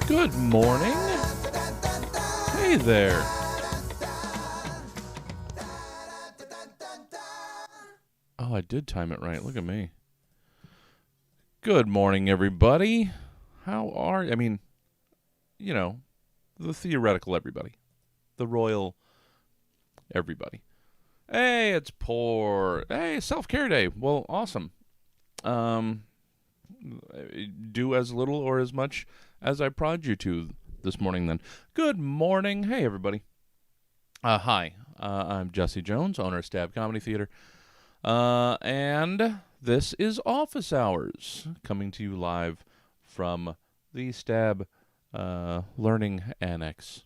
Good morning. Hey there. Oh, I did time it right. Look at me. Good morning, everybody. How are you? I mean, you know, the theoretical everybody. The royal everybody. Hey, it's poor. Hey, self-care day. Well, awesome. Um, do as little or as much as I prod you to this morning then. Good morning. Hey, everybody. Hi. I'm Jesse Jones, owner of Stab Comedy Theater. And this is Office Hours, coming to you live from the Stab Learning Annex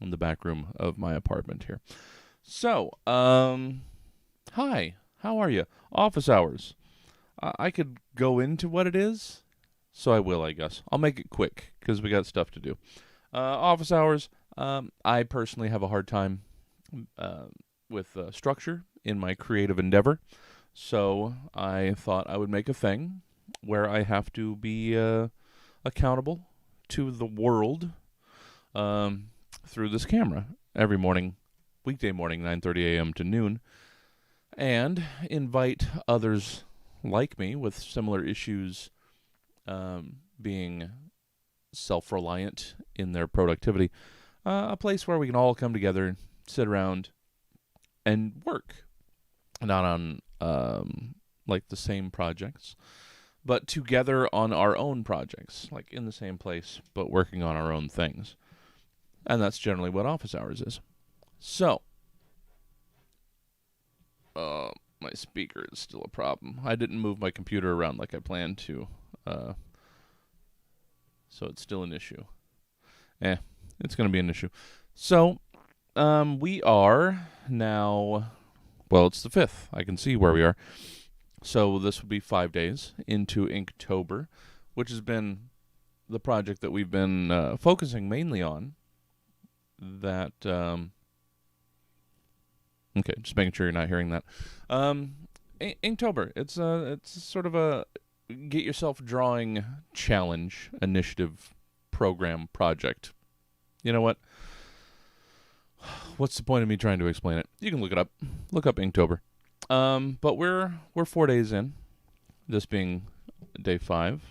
in the back room of my apartment here. So, hi, how are you? Office Hours. I could go into what it is, so I will, I guess. I'll make it quick, because we got stuff to do. Office Hours, I personally have a hard time with structure in my creative endeavor, so I thought I would make a thing where I have to be accountable to the world through this camera every morning, weekday morning, 9:30 a.m. to noon, and invite others like me with similar issues, being self-reliant in their productivity, a place where we can all come together, sit around, and work. Not on like the same projects, but together on our own projects, like in the same place, but working on our own things. And that's generally what Office Hours is. So, my speaker is still a problem. I didn't move my computer around like I planned to, so it's still an issue. It's going to be an issue. So, we are now, well, it's the 5th. I can see where we are. So this would be 5 days into Inktober, which has been the project that we've been focusing mainly on. That, okay, just making sure you're not hearing that. Inktober, it's sort of a get yourself drawing challenge, initiative, program, project. You know what? What's the point of me trying to explain it? You can look it up. Look up Inktober. But we're 4 days in, this being day 5.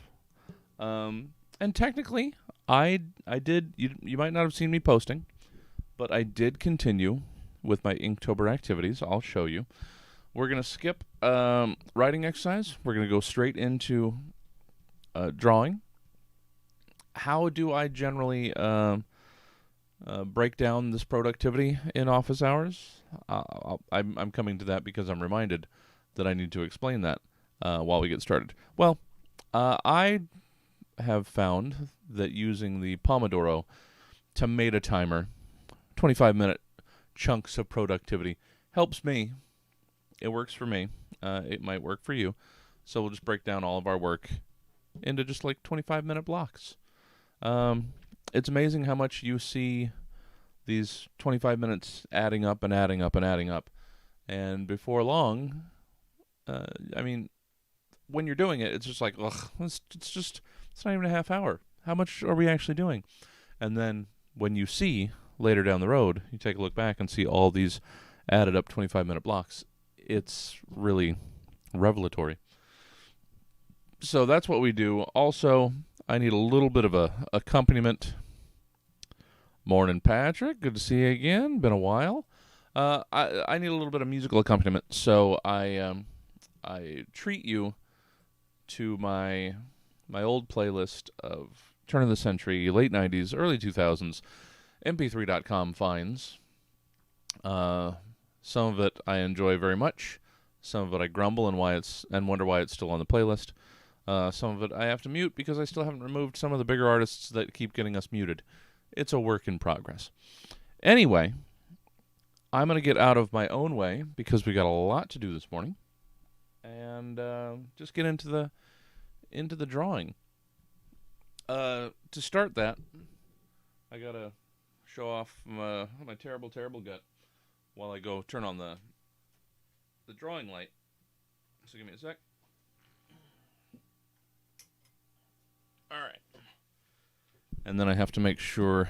And technically, I did, you might not have seen me posting, but I did continue with my Inktober activities. I'll show you. We're going to skip writing exercise. We're going to go straight into drawing. How do I generally break down this productivity in Office Hours? I'm coming to that because I'm reminded that I need to explain that while we get started. Well, I have found that using the Pomodoro tomato timer, 25-minute chunks of productivity, helps me. It works for me. It might work for you. So we'll just break down all of our work into just like 25-minute blocks. It's amazing how much you see these 25 minutes adding up and adding up and adding up. And before long, I mean, when you're doing it, it's just like, ugh, it's not even a half hour. How much are we actually doing? And then when you see later down the road, you take a look back and see all these added up 25-minute blocks. It's really revelatory. So that's what we do. Also, I need a little bit of a accompaniment. Morning, Patrick. Good to see you again. Been a while. I need a little bit of musical accompaniment, so I treat you to my old playlist of turn of the century, late 90s, early 2000s, mp3.com finds. Some of it I enjoy very much. Some of it I grumble and wonder why it's still on the playlist. Some of it I have to mute because I still haven't removed some of the bigger artists that keep getting us muted. It's a work in progress. Anyway, I'm going to get out of my own way because we got a lot to do this morning, and just get into the drawing. To start that, I got to show off my terrible gut while I go turn on the drawing light. So give me a sec. All right. And then I have to make sure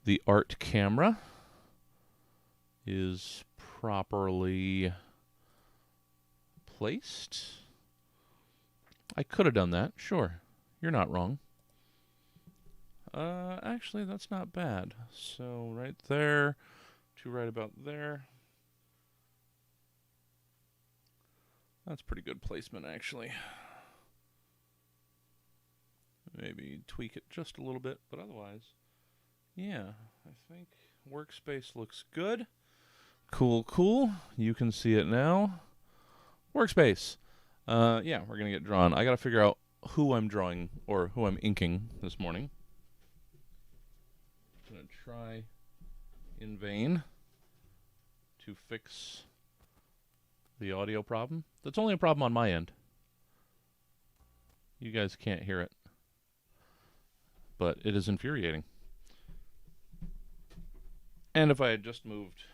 the art camera is properly placed. I could have done that, sure. You're not wrong. Actually, that's not bad. So right there, to right about there. That's pretty good placement, actually. Maybe tweak it just a little bit, but otherwise, yeah, I think workspace looks good. Cool, cool. You can see it now. Workspace. Yeah, we're going to get drawn. I got to figure out who I'm drawing or who I'm inking this morning. I'm going to try in vain to fix the audio problem. That's only a problem on my end. You guys can't hear it. But it is infuriating. And if I had just moved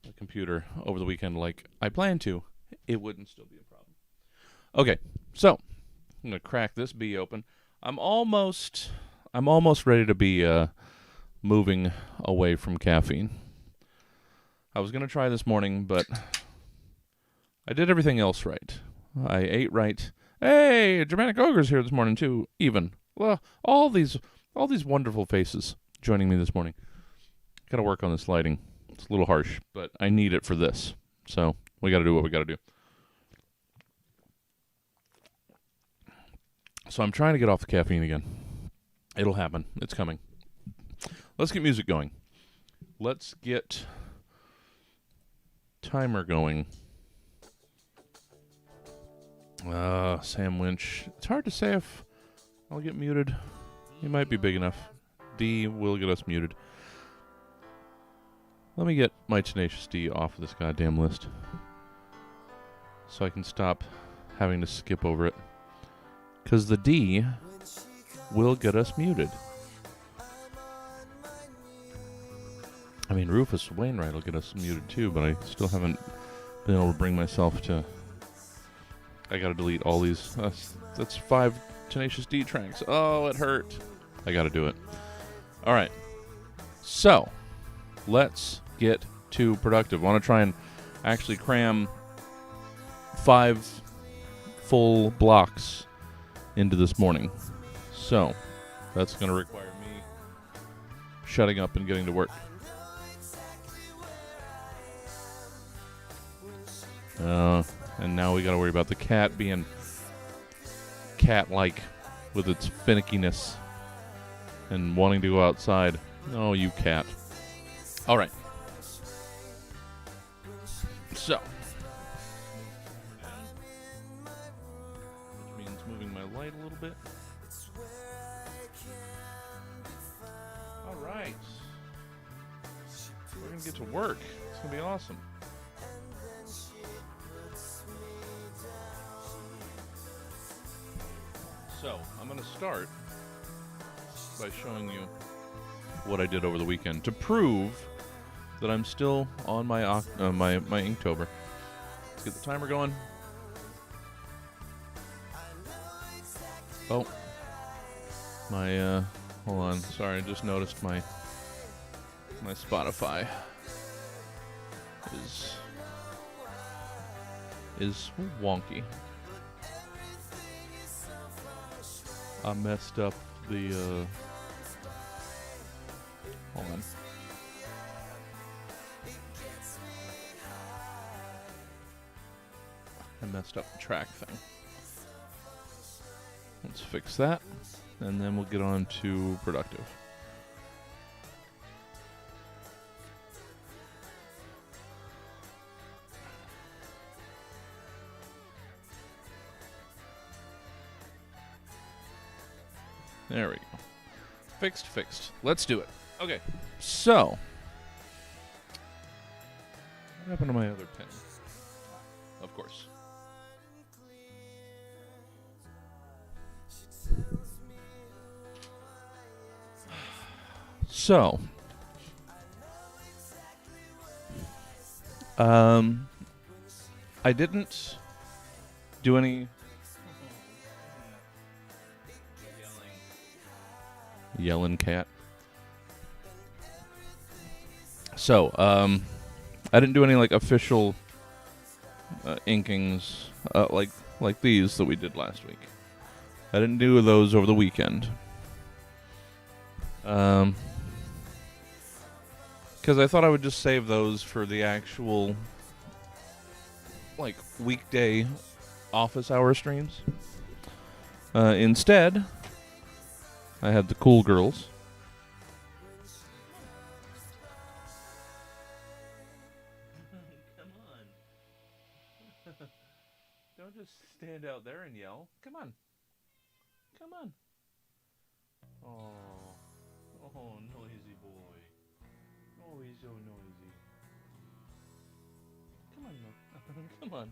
the computer over the weekend like I planned to, it wouldn't still be a problem. Okay, so I'm going to crack this bee open. I'm almost ready to be moving away from caffeine. I was going to try this morning, but I did everything else right. I ate right. Hey, Germanic Ogre's here this morning too, even. Well, all these wonderful faces joining me this morning. Got to work on this lighting. It's a little harsh, but I need it for this. So we got to do what we got to do. So I'm trying to get off the caffeine again. It'll happen. It's coming. Let's get music going. Let's get timer going. Sam Winch. It's hard to say if I'll get muted. He might be big enough. D will get us muted. Let me get my Tenacious D off of this goddamn list so I can stop having to skip over it. Because the D will get us muted. I mean, Rufus Wainwright will get us muted too, but I still haven't been able to bring myself to... I gotta delete all these. That's 5 Tenacious D tracks. Oh, it hurt. I gotta do it. All right. So, let's get to productive. I want to try and actually cram 5 full blocks into this morning. So, that's going to require me shutting up and getting to work. And now we got to worry about the cat being cat-like with its finickiness and wanting to go outside. Oh, you cat. All right. So, which means moving my light a little bit. All right. We're going to get to work. It's going to be awesome. So, I'm going to start by showing you what I did over the weekend to prove that I'm still on my Inktober. Let's get the timer going. Oh, my hold on. Sorry, I just noticed my Spotify is wonky. I messed up the hold on. I messed up the track thing. Let's fix that, and then we'll get on to productive. There we go. Fixed. Let's do it. Okay, so what happened to my other pen? Of course. So, I didn't do any Yelling cat. So, I didn't do any like official inkings like these that we did last week. I didn't do those over the weekend. Because I thought I would just save those for the actual like weekday office hour streams. Instead, I had the cool girls. Come on. Don't just stand out there and yell. Come on. Come on. Oh, noisy boy. Oh, he's so noisy. Come on, come on.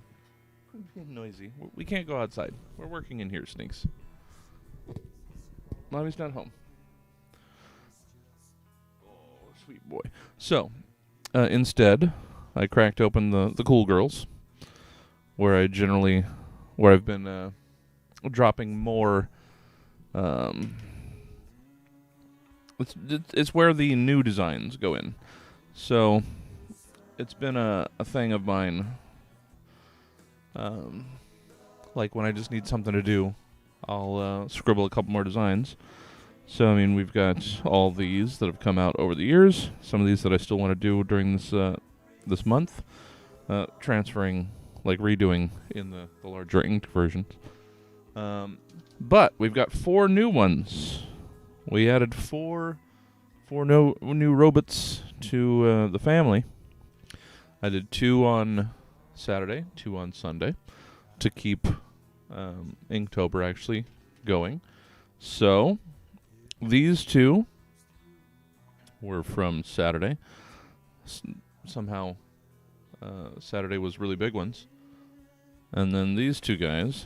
Quit being noisy. We can't go outside. We're working in here, Sneaks. Mommy's not home. Oh, sweet boy. So, instead, I cracked open the Cool Girls, where I've been dropping more. It's where the new designs go in. So, it's been a thing of mine. Like when I just need something to do, I'll scribble a couple more designs. So, I mean, we've got all these that have come out over the years. Some of these that I still want to do during this month. Transferring, like redoing in the larger inked versions. But we've got 4 new ones. We added four new robots to the family. I did 2 on Saturday, 2 on Sunday, to keep Inktober actually going. So, these 2 were from Saturday. Somehow, Saturday was really big ones. And then these 2 guys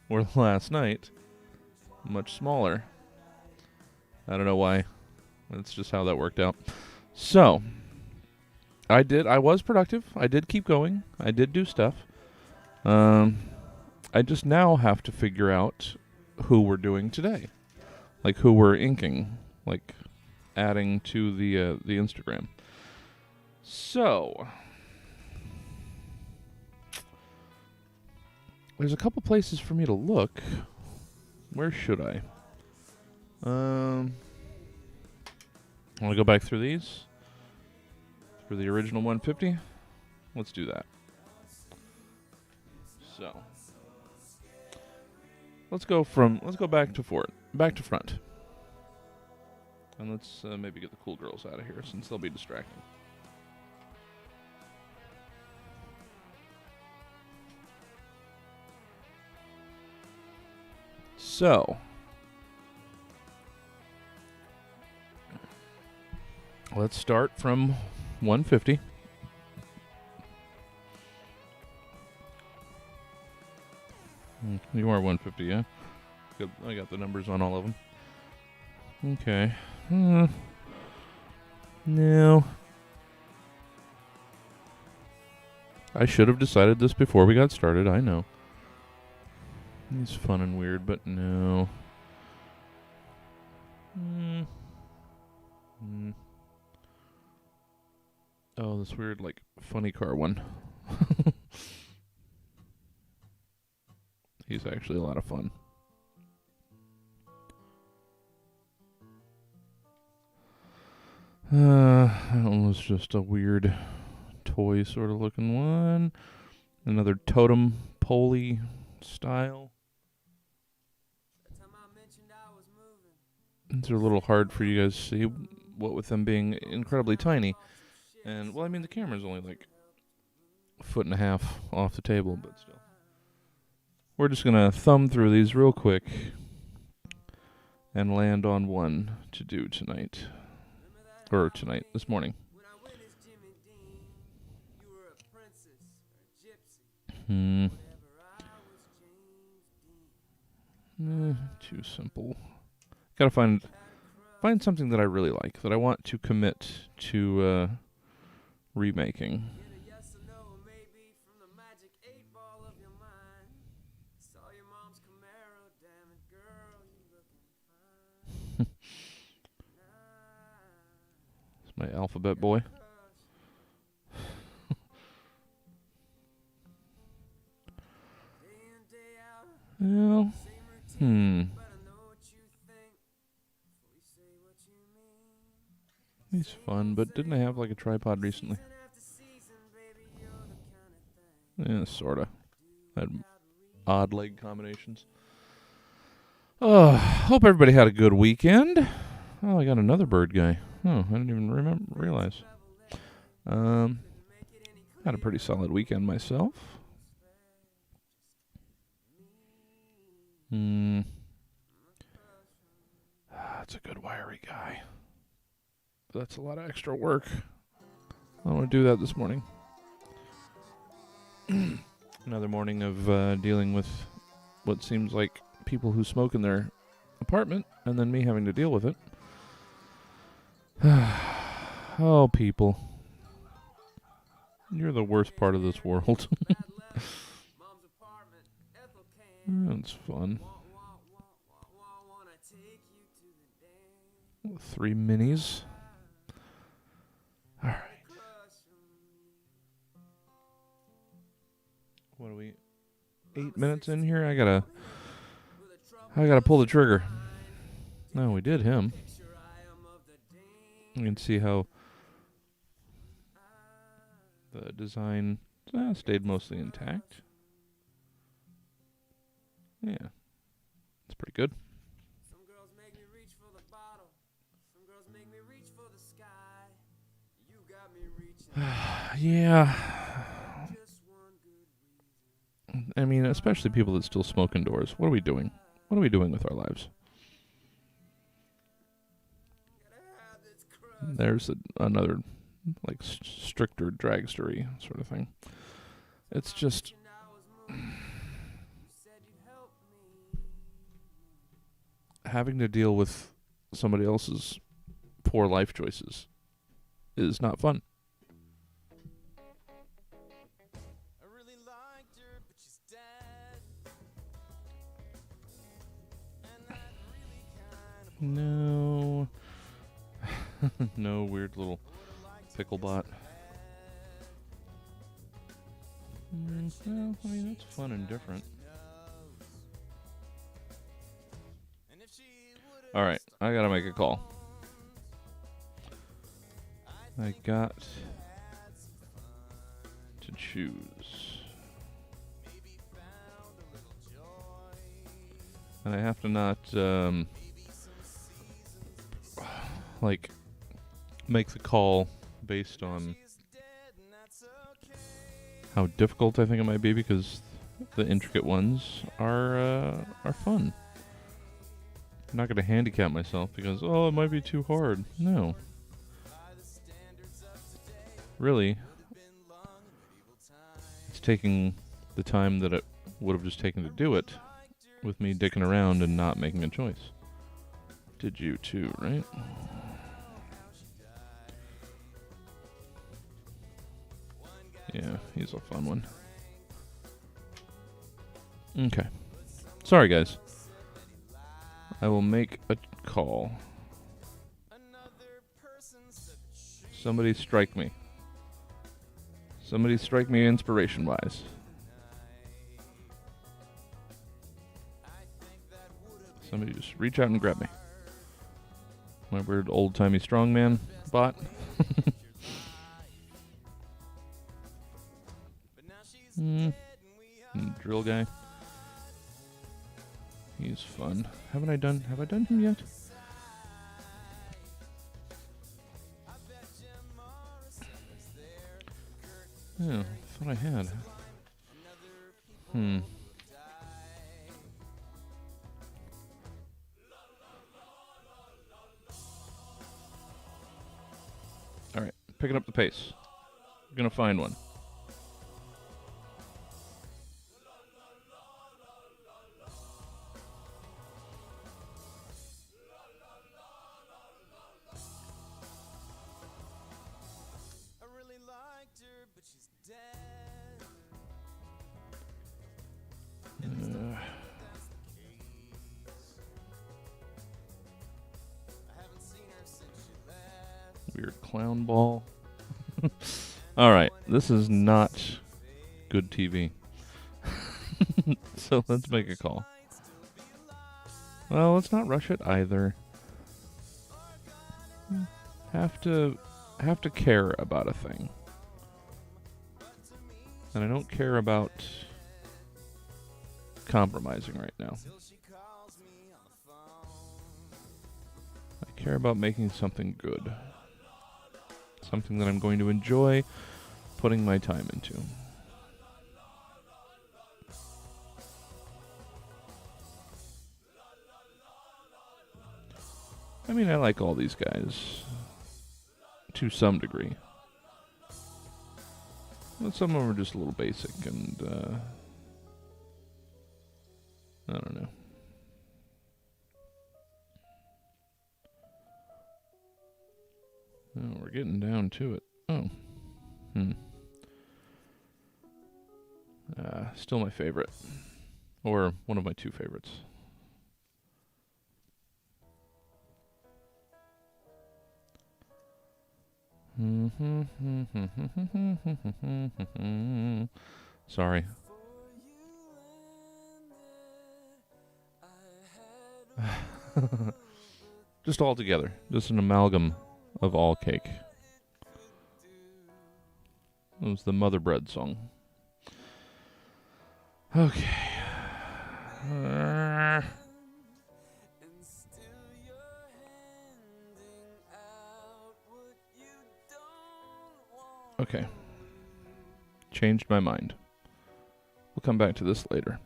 were last night, much smaller. I don't know why. That's just how that worked out. So, I was productive. I did keep going. I did do stuff. I just now have to figure out who we're doing today. Like who we're inking. Like adding to the Instagram. So, there's a couple places for me to look. Where should I? Want to go back through these for the original 150? Let's do that. So, let's go back to front, and let's maybe get the cool girls out of here since they'll be distracting. So, let's start from 150. You are 150, yeah? Good. I got the numbers on all of them. Okay. No. I should have decided this before we got started, I know. It's fun and weird, but no. Oh, this weird, like, funny car one. He's actually a lot of fun. That one was just a weird toy sort of looking one. Another totem pole style. These are a little hard for you guys to see, what with them being incredibly tiny. And, well, I mean, the camera's only like a 1.5 feet off the table, but still. We're just going to thumb through these real quick and land on one to do tonight. Or this morning. Too simple. Gotta find something that I really like, that I want to commit to remaking. My alphabet boy. Well, He's fun, but didn't I have like a tripod recently? Yeah, sorta. Had odd leg combinations. Oh, hope everybody had a good weekend. Oh, I got another bird guy. Oh, I didn't even realize. Had a pretty solid weekend myself. That's a good wiry guy. But that's a lot of extra work. I don't want to do that this morning. Another morning of dealing with what seems like people who smoke in their apartment, and then me having to deal with it. Oh, people. You're the worst part of this world. That's fun. 3 minis. Alright. What are we? 8 minutes in here? I gotta pull the trigger. No, we did him. You can see how the design stayed mostly intact. Yeah. It's pretty good. Some girls make me reach for the bottle. Some girls make me reach for the sky. You got me reaching. Yeah. I mean, especially people that still smoke indoors. What are we doing? What are we doing with our lives? There's another, like, stricter dragstery sort of thing. It's just... having to deal with somebody else's poor life choices is not fun. No. No weird little pickle bot. Well, I mean, that's fun and different. Alright, I gotta make a call. I got to choose. And I have to not, like, make the call based on how difficult I think it might be, because the intricate ones are fun. I'm not going to handicap myself because, it might be too hard. No. Really, it's taking the time that it would have just taken to do it with me dicking around and not making a choice. Did you too, right? Yeah, he's a fun one. Okay. Sorry, guys. I will make a call. Somebody strike me. Somebody strike me inspiration-wise. Somebody just reach out and grab me. My weird old-timey strongman bot. Drill guy. He's fun. Have I done him yet? Yeah, I thought I had. Alright, picking up the pace. Gonna find one. weird clown ball. All right, this is not good TV. So let's make a call. Well, let's not rush it either. Have to care about a thing. And I don't care about compromising right now. I care about making something good. Something that I'm going to enjoy putting my time into. I mean, I like all these guys to some degree. But some of them are just a little basic and, I don't know. Oh, we're getting down to it. Oh. Still my favorite. Or one of my two favorites. Sorry. Just all together. Just an amalgam of all cake. It was the Mother Bread song. Okay. Okay. Changed my mind. We'll come back to this later.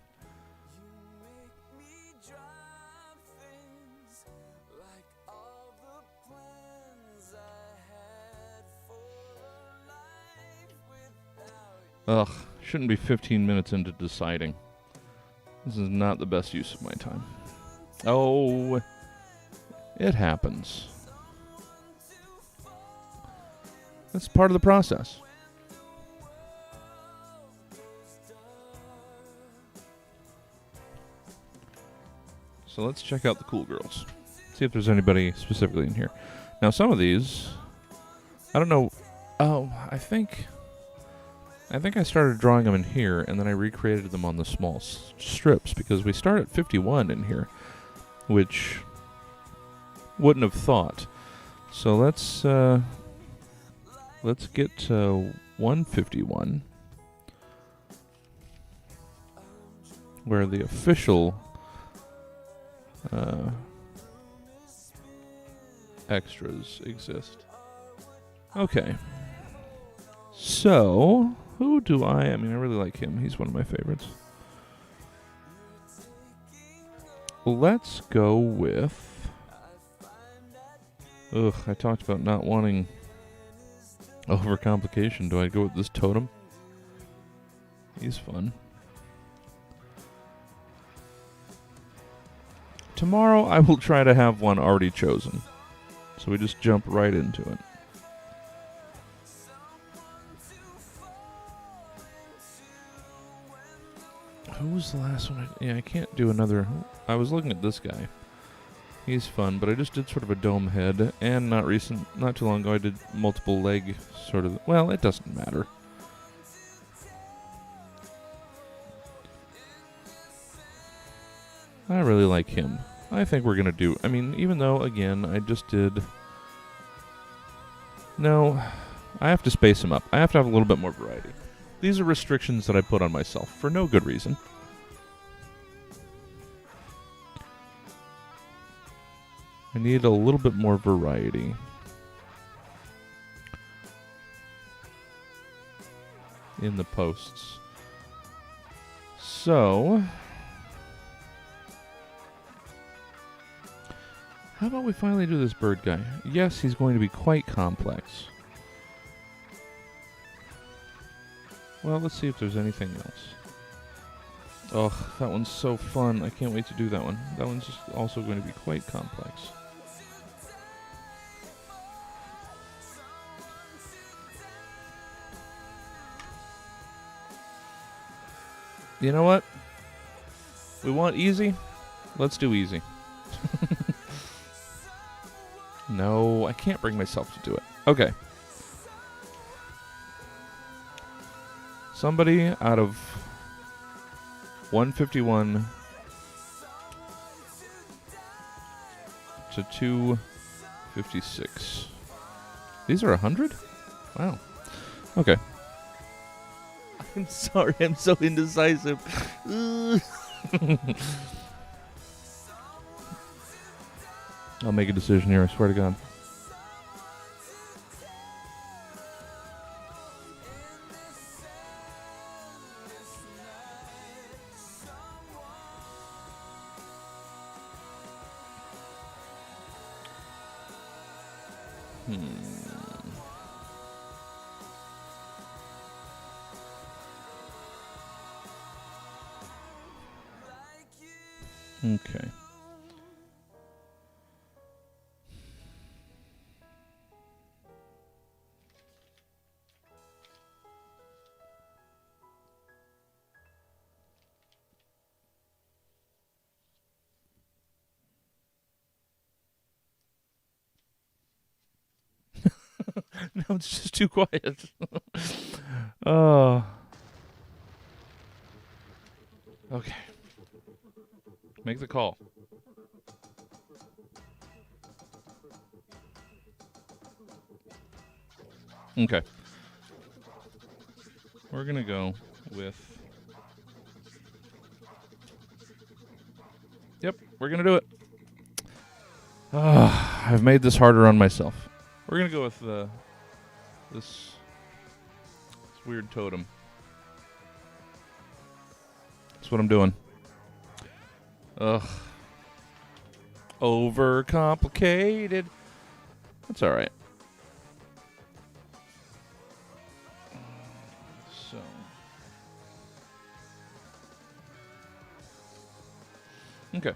Ugh, shouldn't be 15 minutes into deciding. This is not the best use of my time. Oh, it happens. That's part of the process. So let's check out the cool girls. See if there's anybody specifically in here. Now, some of these, I don't know. Oh, I think I started drawing them in here, and then I recreated them on the small strips, because we start at 51 in here, which wouldn't have thought. So let's get to 151, where the official extras exist. Okay. So, who do I mean, I really like him. He's one of my favorites. Let's go with... Ugh, I talked about not wanting overcomplication. Do I go with this totem? He's fun. Tomorrow I will try to have one already chosen. So we just jump right into it. Who was the last one? I can't do another. I was looking at this guy. He's fun, but I just did sort of a dome head, and not too long ago I did multiple leg sort of. Well, it doesn't matter. I really like him. I think we're gonna do. I mean, even though again I just did. No, I have to space them up. I have to have a little bit more variety. These are restrictions that I put on myself for no good reason. I need a little bit more variety. In the posts. So, how about we finally do this bird guy? Yes, he's going to be quite complex. Well, let's see if there's anything else. Oh, that one's so fun. I can't wait to do that one. That one's just also going to be quite complex. You know what? We want easy? Let's do easy. No, I can't bring myself to do it. Okay. Somebody out of 151 to 256. These are 100? Wow. Okay. I'm sorry, I'm so indecisive. I'll make a decision here, I swear to God. Okay. No, it's just too quiet. Oh. Okay. Make the call. Okay. We're going to go with... Yep, we're going to do it. I've made this harder on myself. We're going to go with this weird totem. That's what I'm doing. Ugh. Overcomplicated. That's all right. So. Okay.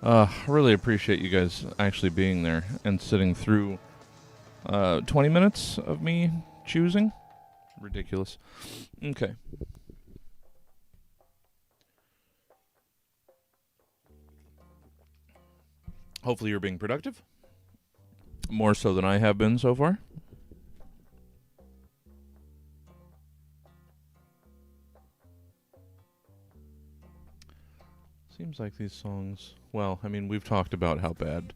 I really appreciate you guys actually being there and sitting through 20 minutes of me choosing. Ridiculous. Okay. Hopefully you're being productive. More so than I have been so far. Seems like these songs... Well, I mean, we've talked about how bad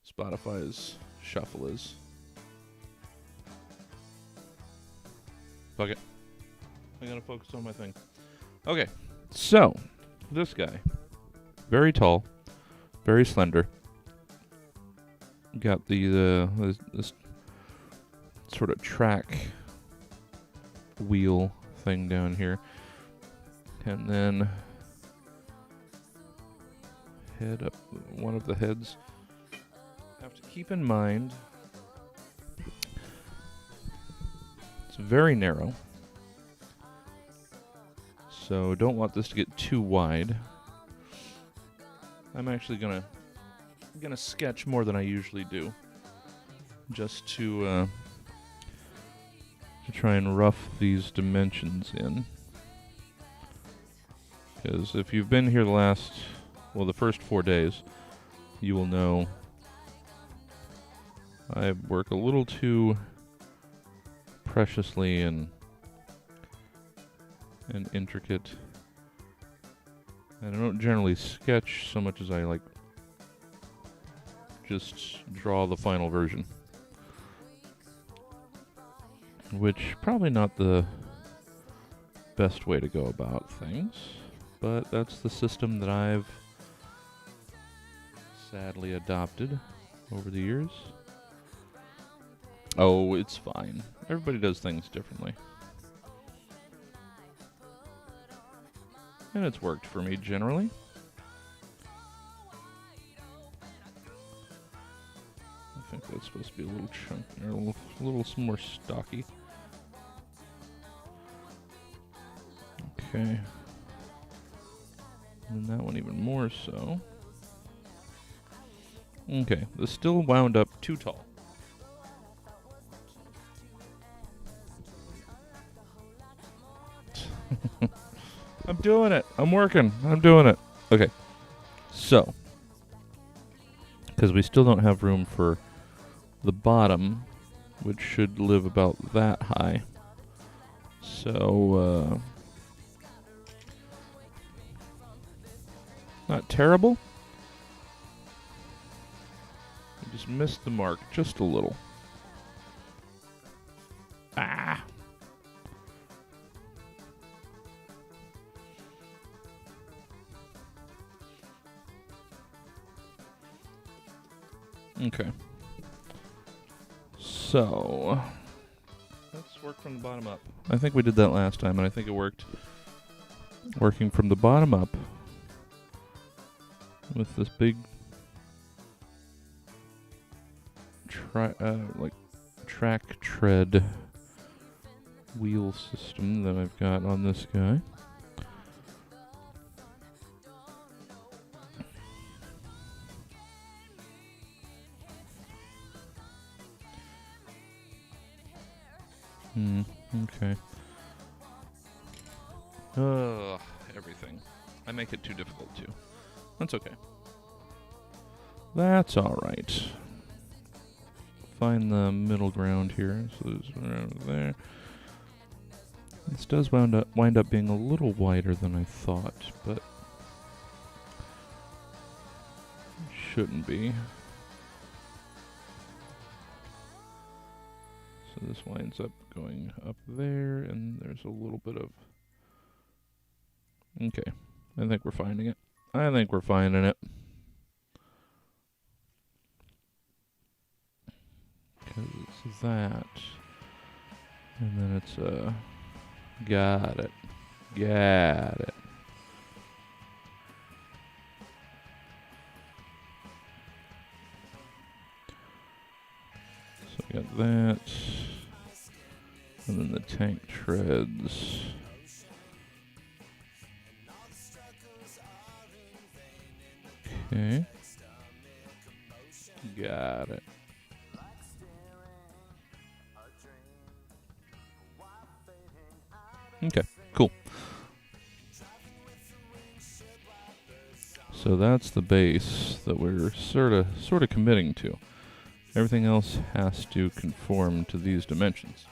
Spotify's shuffle is. Fuck it. I gotta focus on my thing. Okay, so, this guy. Very tall. Very slender. Got this sort of track wheel thing down here. And then head up, one of the heads. Have to keep in mind it's very narrow. So don't want this to get too wide. I'm actually gonna sketch more than I usually do, just to try and rough these dimensions in. Because if you've been here the first 4 days, you will know I work a little too preciously and intricate. And I don't generally sketch so much as I like just draw the final version. Which probably not the best way to go about things, but that's the system that I've sadly adopted over the years. Oh, it's fine. Everybody does things differently. And it's worked for me generally. I think that's supposed to be a little chunky, or a little more stocky. Okay. And that one even more so. Okay, this still wound up too tall. I'm doing it. I'm working. I'm doing it. Okay. So, because we still don't have room for the bottom, which should live about that high. So, not terrible. I just missed the mark just a little. Ah! Okay. So, let's work from the bottom up. I think we did that last time, and I think it worked. Working from the bottom up with this big track tread wheel system that I've got on this guy. Okay. Everything. I make it too difficult too. That's okay. That's alright. Find the middle ground here. So there's one around there. This does wind up being a little wider than I thought, but shouldn't be. So this winds up going up there, and there's a little bit of... Okay, I think we're finding it. I think we're finding it. Because it's that. And then it's got it. Got it. So we got that. And then the tank treads. Okay. Got it. Okay, cool. So that's the base that we're sort of committing to. Everything else has to conform to these dimensions,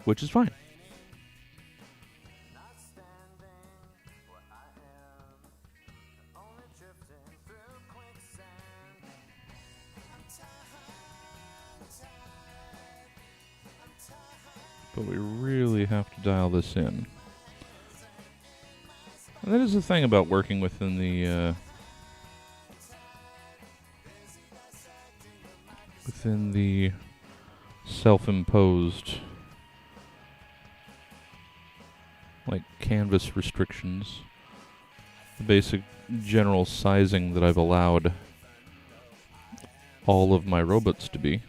which is fine. But we really have to dial this in. And that is the thing about working within the self-imposed like canvas restrictions. The basic general sizing that I've allowed all of my robots to be.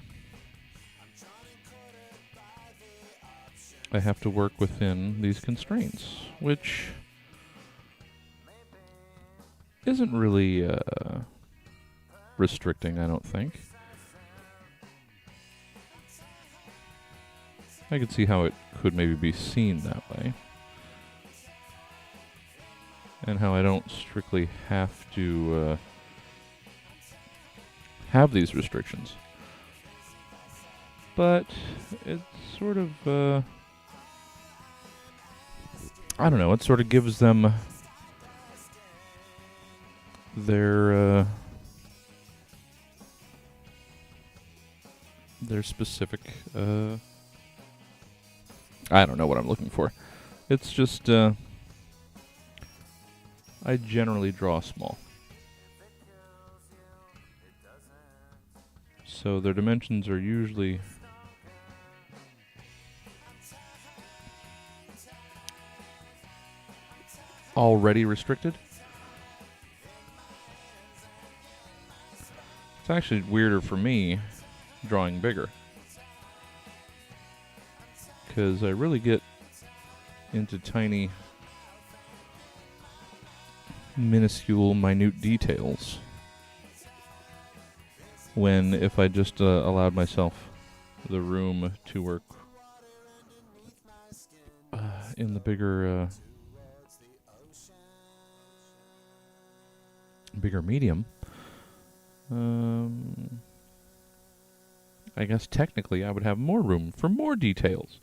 I have to work within these constraints, which isn't really restricting, I don't think. I could see how it could maybe be seen that way. And how I don't strictly have to have these restrictions. But it's sort of... I don't know, it sort of gives them their specific, I don't know what I'm looking for. It's just, I generally draw small. So their dimensions are usually already restricted. It's actually weirder for me drawing bigger, because I really get into tiny, minuscule, minute details when if I just allowed myself the room to work in the bigger medium. I guess technically I would have more room for more details.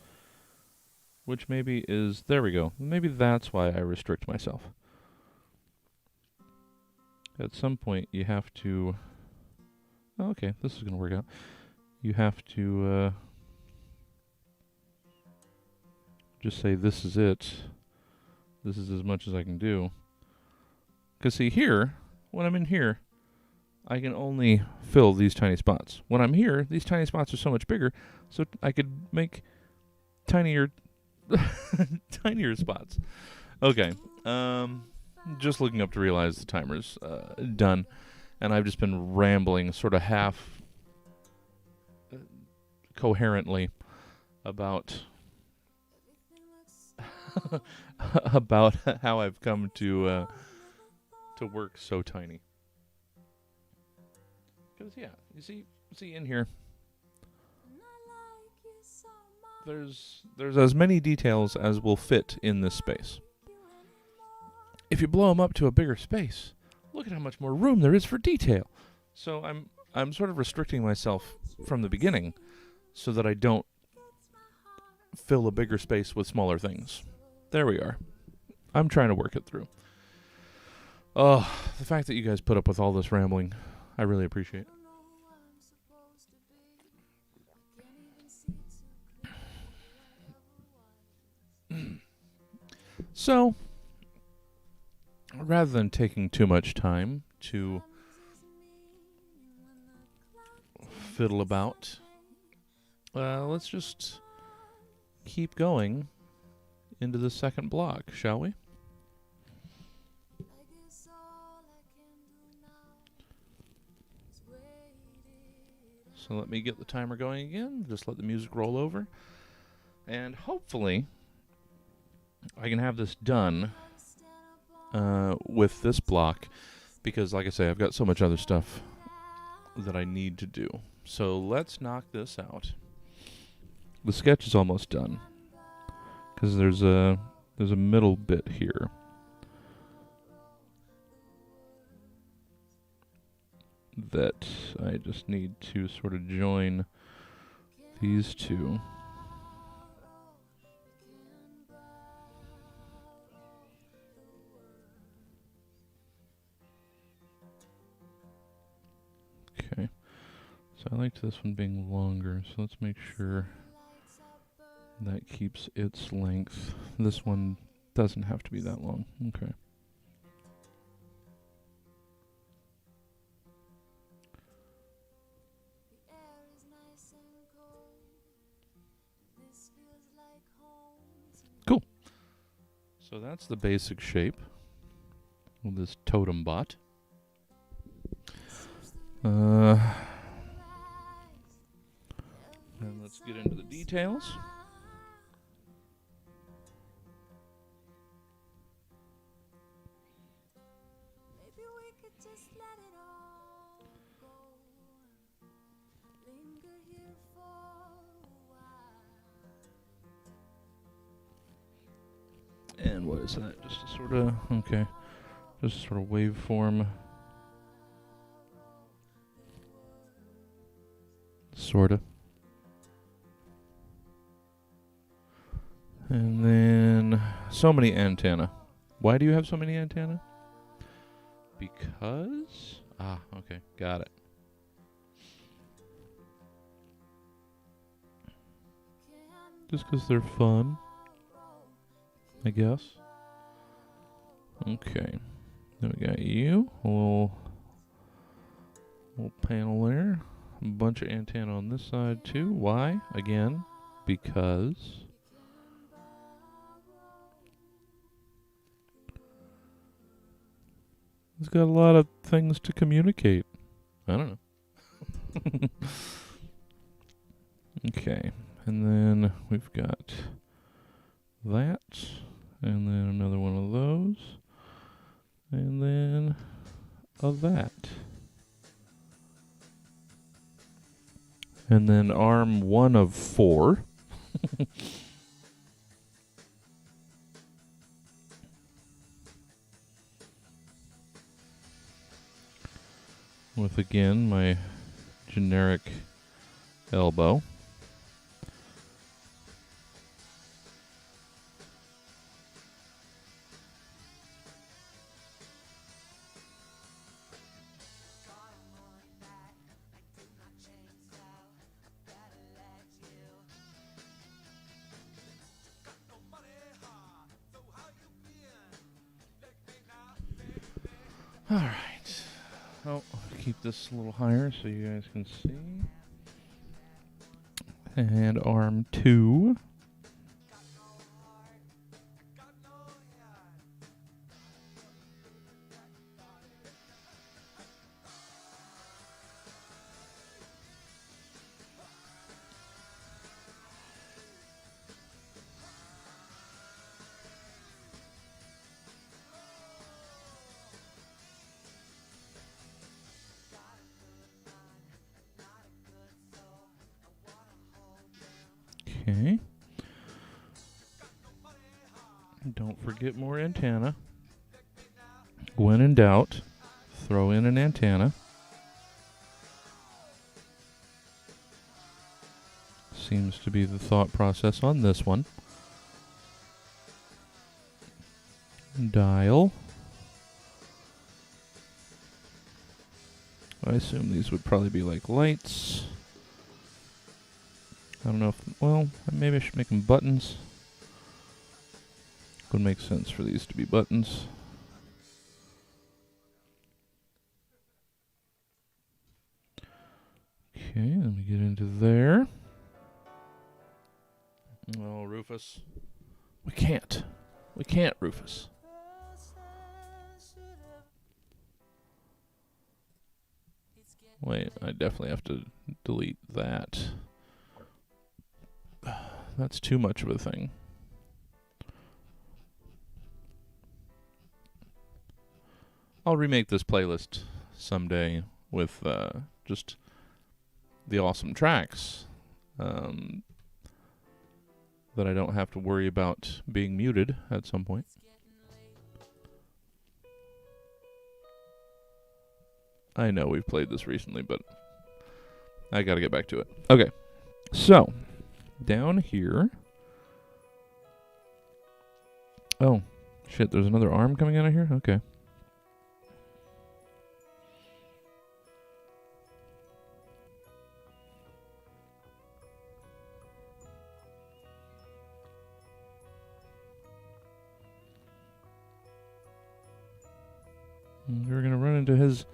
Which maybe is... There we go. Maybe that's why I restrict myself. At some point you have to... Oh, okay, this is going to work out. You have to just say this is it. This is as much as I can do. Because see here, when I'm in here, I can only fill these tiny spots. When I'm here, these tiny spots are so much bigger, so I could make tinier tinier spots. Okay. Just looking up to realize the timer's done. And I've just been rambling sort of half coherently about about how I've come to work so tiny. Because yeah, you see in here, there's as many details as will fit in this space. If you blow them up to a bigger space, look at how much more room there is for detail. So I'm sort of restricting myself from the beginning so that I don't fill a bigger space with smaller things. There we are. I'm trying to work it through. Oh, the fact that you guys put up with all this rambling, I really appreciate it. So, rather than taking too much time to fiddle about, let's just keep going into the second block, shall we? So let me get the timer going again. Just let the music roll over. And hopefully I can have this done with this block, because like I say, I've got so much other stuff that I need to do. So let's knock this out. The sketch is almost done, because there's a middle bit here. That I just need to sort of join these two. Okay, so I liked this one being longer, so let's make sure that keeps its length. This one doesn't have to be that long. Okay. Cool. So that's the basic shape of this totem bot. And let's get into the details. And what is that? Just a sort of, okay, just a sort of waveform. Sorta. And then so many antenna. Why do you have so many antenna? Because... Ah, okay, got it. Just because they're fun, I guess. Okay. Then we got you. A little panel there. A bunch of antenna on this side too. Why? Again, because... it's got a lot of things to communicate. I don't know. Okay. And then we've got that. And then another one of those. And then a that. And then arm 1 of 4. with, again, my generic elbow. All right. Oh, keep this a little higher so you guys can see. And arm 2. Okay. Don't forget more antenna. When in doubt, throw in an antenna. Seems to be the thought process on this one. Dial. I assume these would probably be like lights. I don't know if, well, maybe I should make them buttons. Would make sense for these to be buttons. Okay, let me get into there. Oh, Rufus. We can't. We can't, Rufus. Wait, I definitely have to delete that. That's too much of a thing. I'll remake this playlist someday with just the awesome tracks that I don't have to worry about being muted at some point. I know we've played this recently, but I gotta get back to it. Okay, so down here. Oh, shit, there's another arm coming out of here? Okay. We're gonna run into his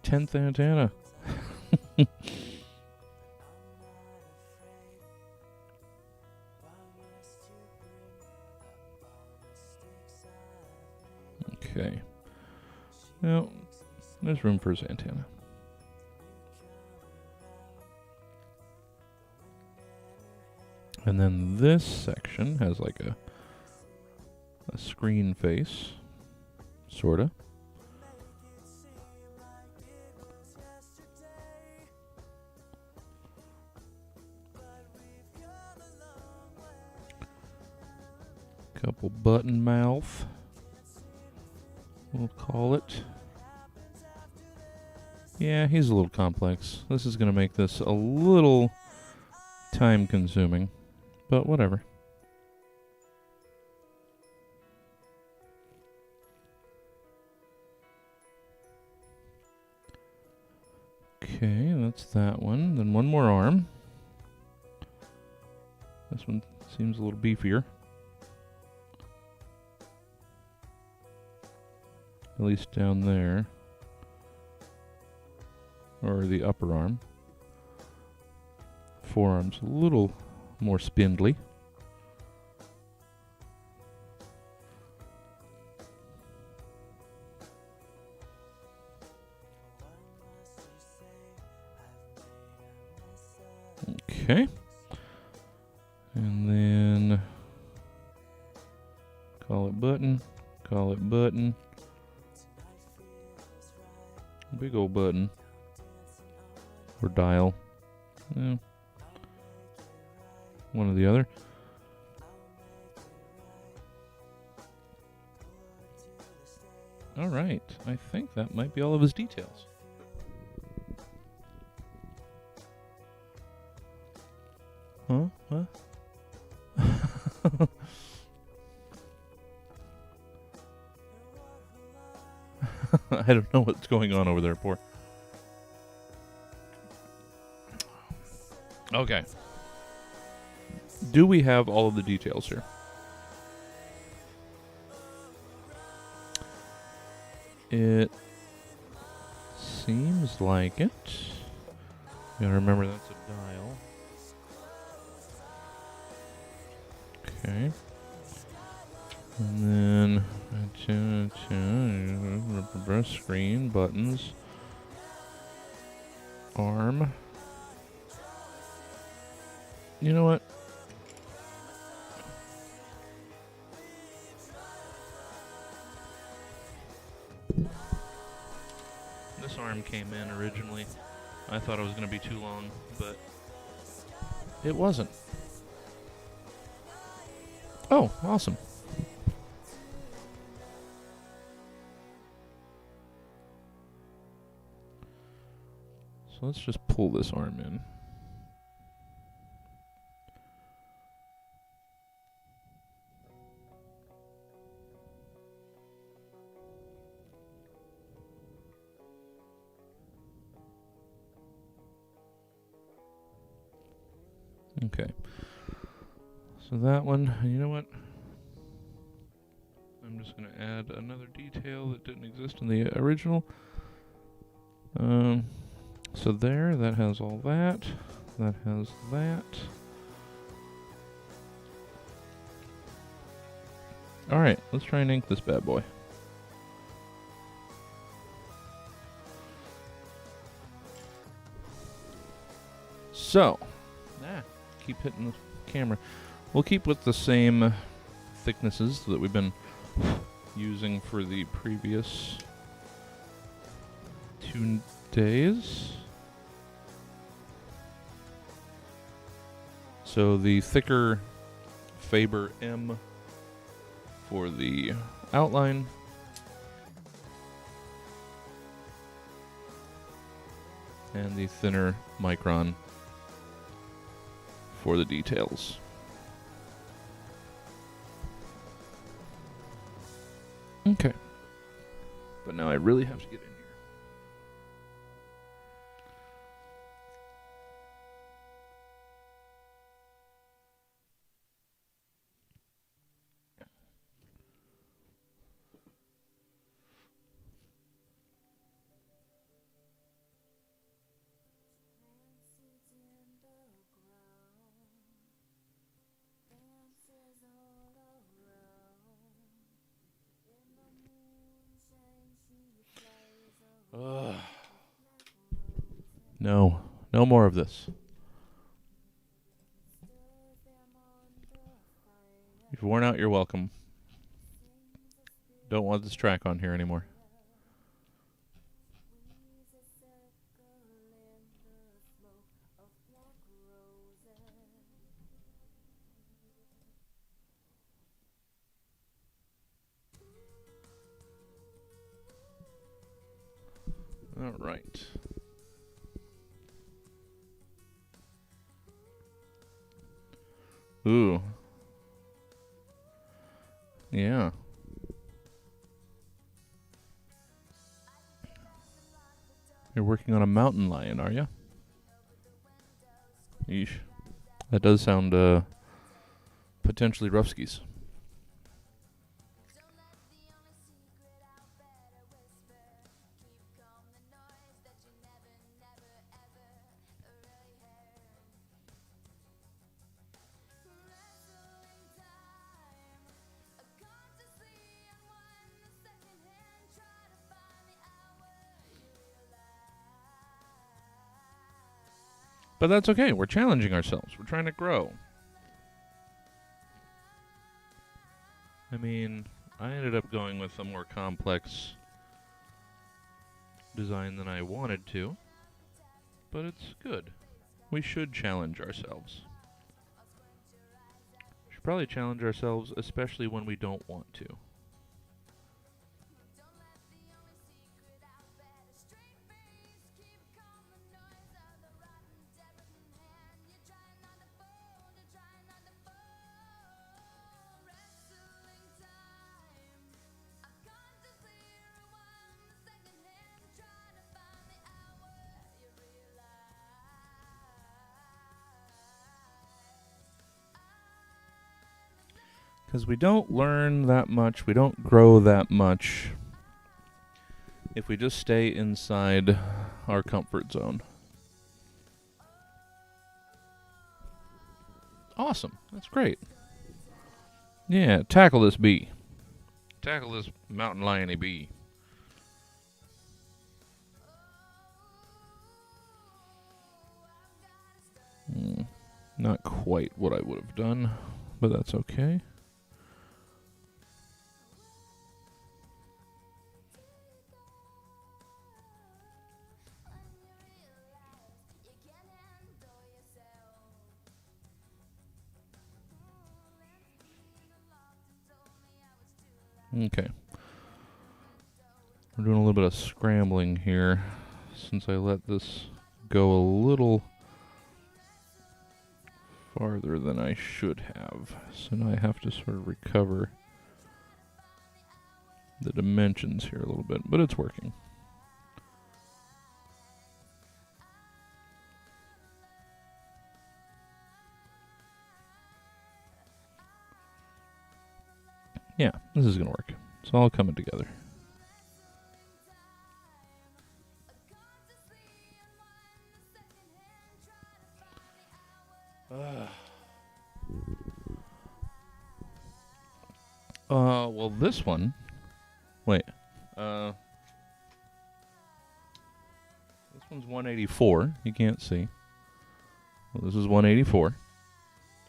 10th antenna. Okay. Now, there's room for his antenna. And then this section has like a screen face, sorta. Couple button mouth, we'll call it. Yeah, he's a little complex. This is going to make this a little time consuming, but whatever. Okay, that's that one. Then one more arm. This one seems a little beefier. At least down there. Or the upper arm. Forearm's a little more spindly. Okay. And then call it button. Call it button. Big old button. Or dial. Yeah. One or the other. All right. I think that might be all of his details. Huh? What? I don't know what's going on over there, poor. Okay. Do we have all of the details here? It seems like it. You gotta remember that's a dial. Okay. And then press screen, buttons, arm. You know what? This arm came in originally. I thought it was going to be too long, but it wasn't. Oh, awesome. So let's just pull this arm in. Okay. So that one, you know what? I'm just going to add another detail that didn't exist in the original. So there, that has all that. That has that. Alright, let's try and ink this bad boy. So, keep hitting the camera. We'll keep with the same thicknesses that we've been using for the previous 2 days. So the thicker Faber M for the outline. And the thinner Micron for the details. Okay. But now I really have to get in here. No. No more of this. You've worn out your welcome. Don't want this track on here anymore. All right. Ooh. Yeah. You're working on a mountain lion, are you? Yeesh. That does sound potentially rough skis. But that's okay. We're challenging ourselves. We're trying to grow. I mean, I ended up going with a more complex design than I wanted to, but it's good. We should challenge ourselves. We should probably challenge ourselves, especially when we don't want to. Because we don't learn that much, we don't grow that much if we just stay inside our comfort zone. Awesome. That's great. Yeah, tackle this bee. Tackle this mountain lion-y bee. Not quite what I would have done, but that's okay. Okay. We're doing a little bit of scrambling here since I let this go a little farther than I should have. So now I have to sort of recover the dimensions here a little bit, but it's working. Yeah, this is going to work. It's all coming together. Well, this one... Wait. This one's 184. You can't see. Well, this is 184.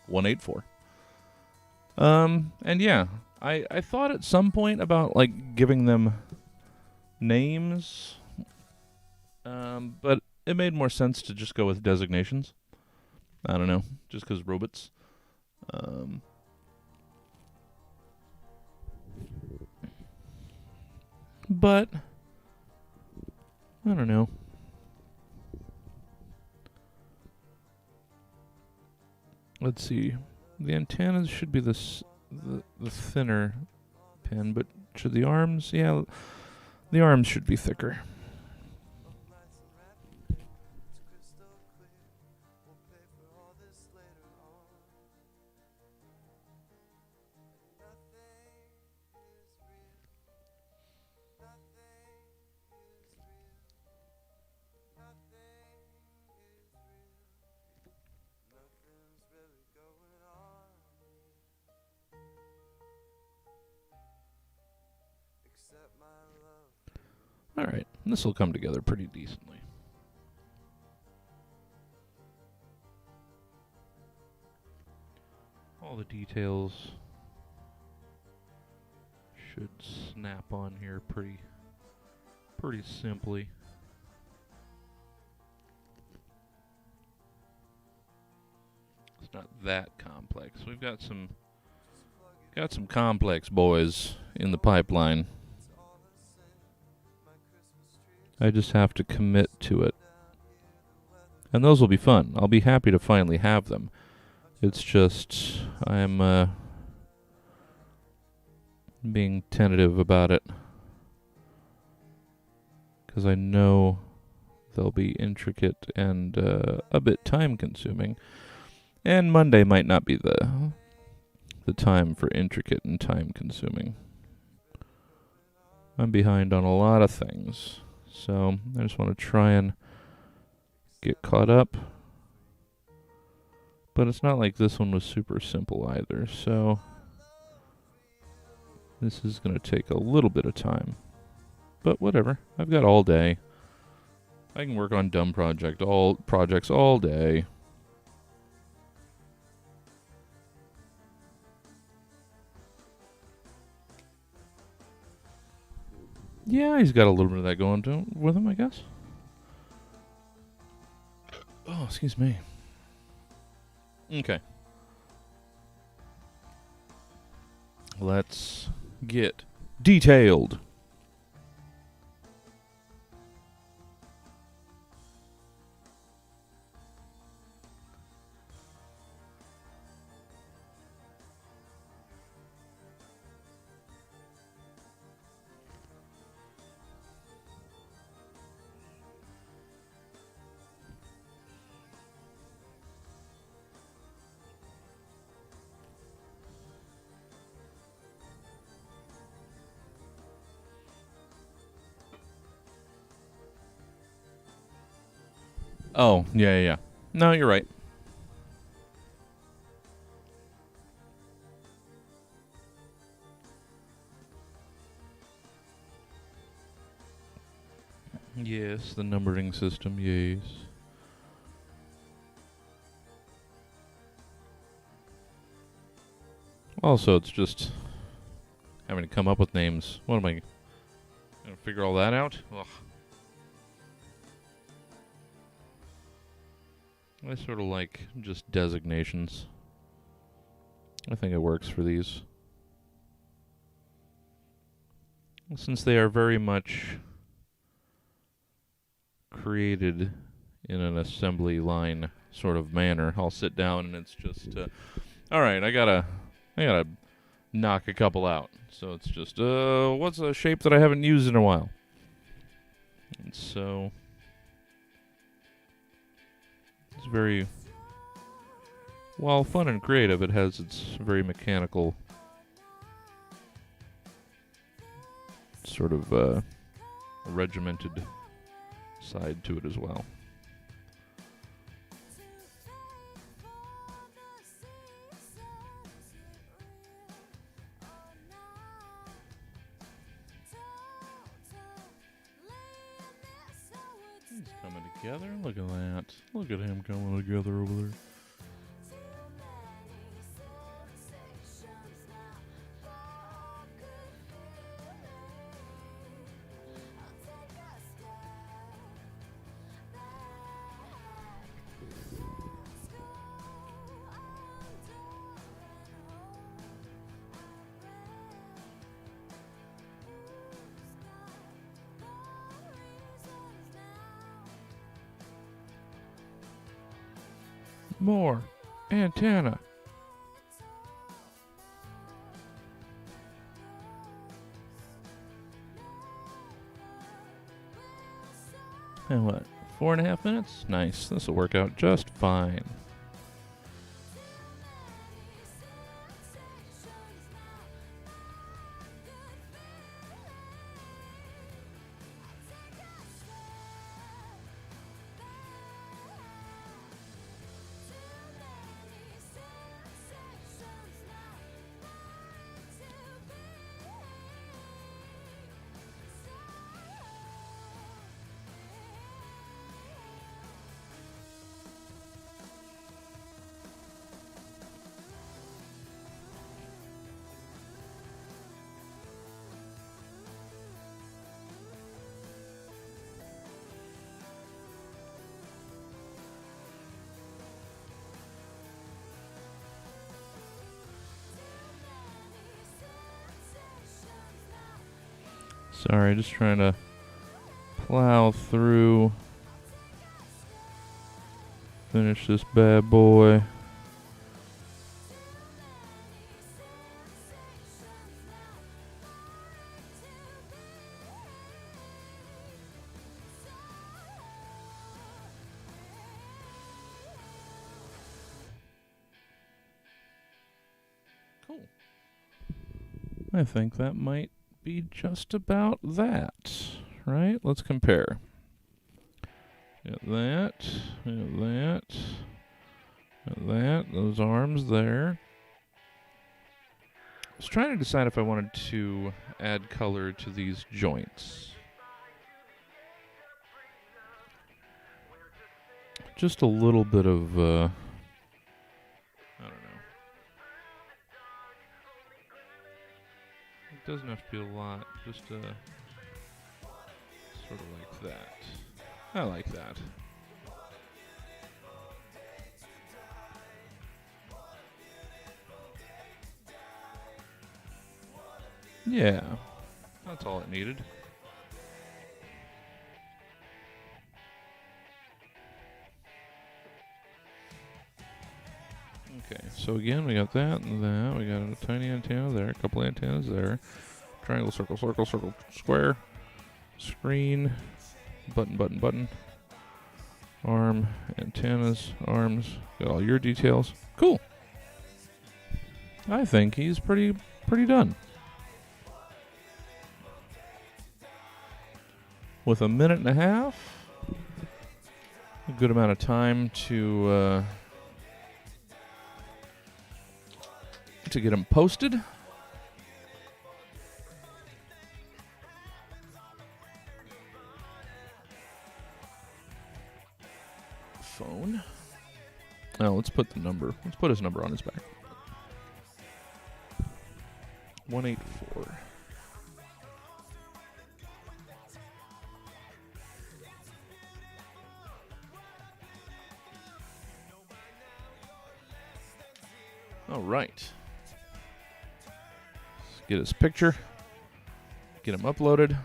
184. And yeah, I thought at some point about, like, giving them names, but it made more sense to just go with designations. I don't know, just because robots. But I don't know. Let's see. The antennas should be the thinner pin, but should the arms? Yeah, the arms should be thicker. Alright, this will come together pretty decently. All the details should snap on here pretty simply. It's not that complex. We've got some complex boys in the pipeline. I just have to commit to it. And those will be fun. I'll be happy to finally have them. It's just, I'm being tentative about it. Because I know they'll be intricate and a bit time-consuming. And Monday might not be the time for intricate and time-consuming. I'm behind on a lot of things. So I just want to try and get caught up. But it's not like this one was super simple either. So this is going to take a little bit of time. But whatever. I've got all day. I can work on dumb projects all day. Yeah, he's got a little bit of that going with him, I guess. Oh, excuse me. Okay. Let's get detailed. Oh, yeah. No, you're right. Yes, the numbering system, yes. Also, it's just having to come up with names. What am I gonna figure all that out? Ugh. I sort of like just designations. I think it works for these. Since they are very much created in an assembly line sort of manner, I'll sit down and it's just, all right, I gotta knock a couple out. So it's just, what's a shape that I haven't used in a while? And so it's very, while fun and creative, it has its very mechanical sort of regimented side to it as well. He's coming together. Look at that. Look at him coming together over there. More antenna. And what? 4.5 minutes? Nice. This will work out just fine. Sorry, just trying to plow through. Finish this bad boy. Cool. I think that might be just about that, right? Let's compare. Got that, got that, got that, those arms there. I was trying to decide if I wanted to add color to these joints. Just a little bit of, I don't know. It doesn't have to be a lot, just sort of like that. I like that. Yeah, that's all it needed. Okay, so again, we got that and that. We got a tiny antenna there, a couple antennas there. Triangle, circle, circle, circle, square. Screen. Button, button, button. Arm, antennas, arms. Got all your details. Cool. I think he's pretty done. With 1.5 minutes, good amount of time to get them posted. Phone. Now let's put the number. Let's put his number on his back. 184. All right. Let's get his picture. Get him uploaded.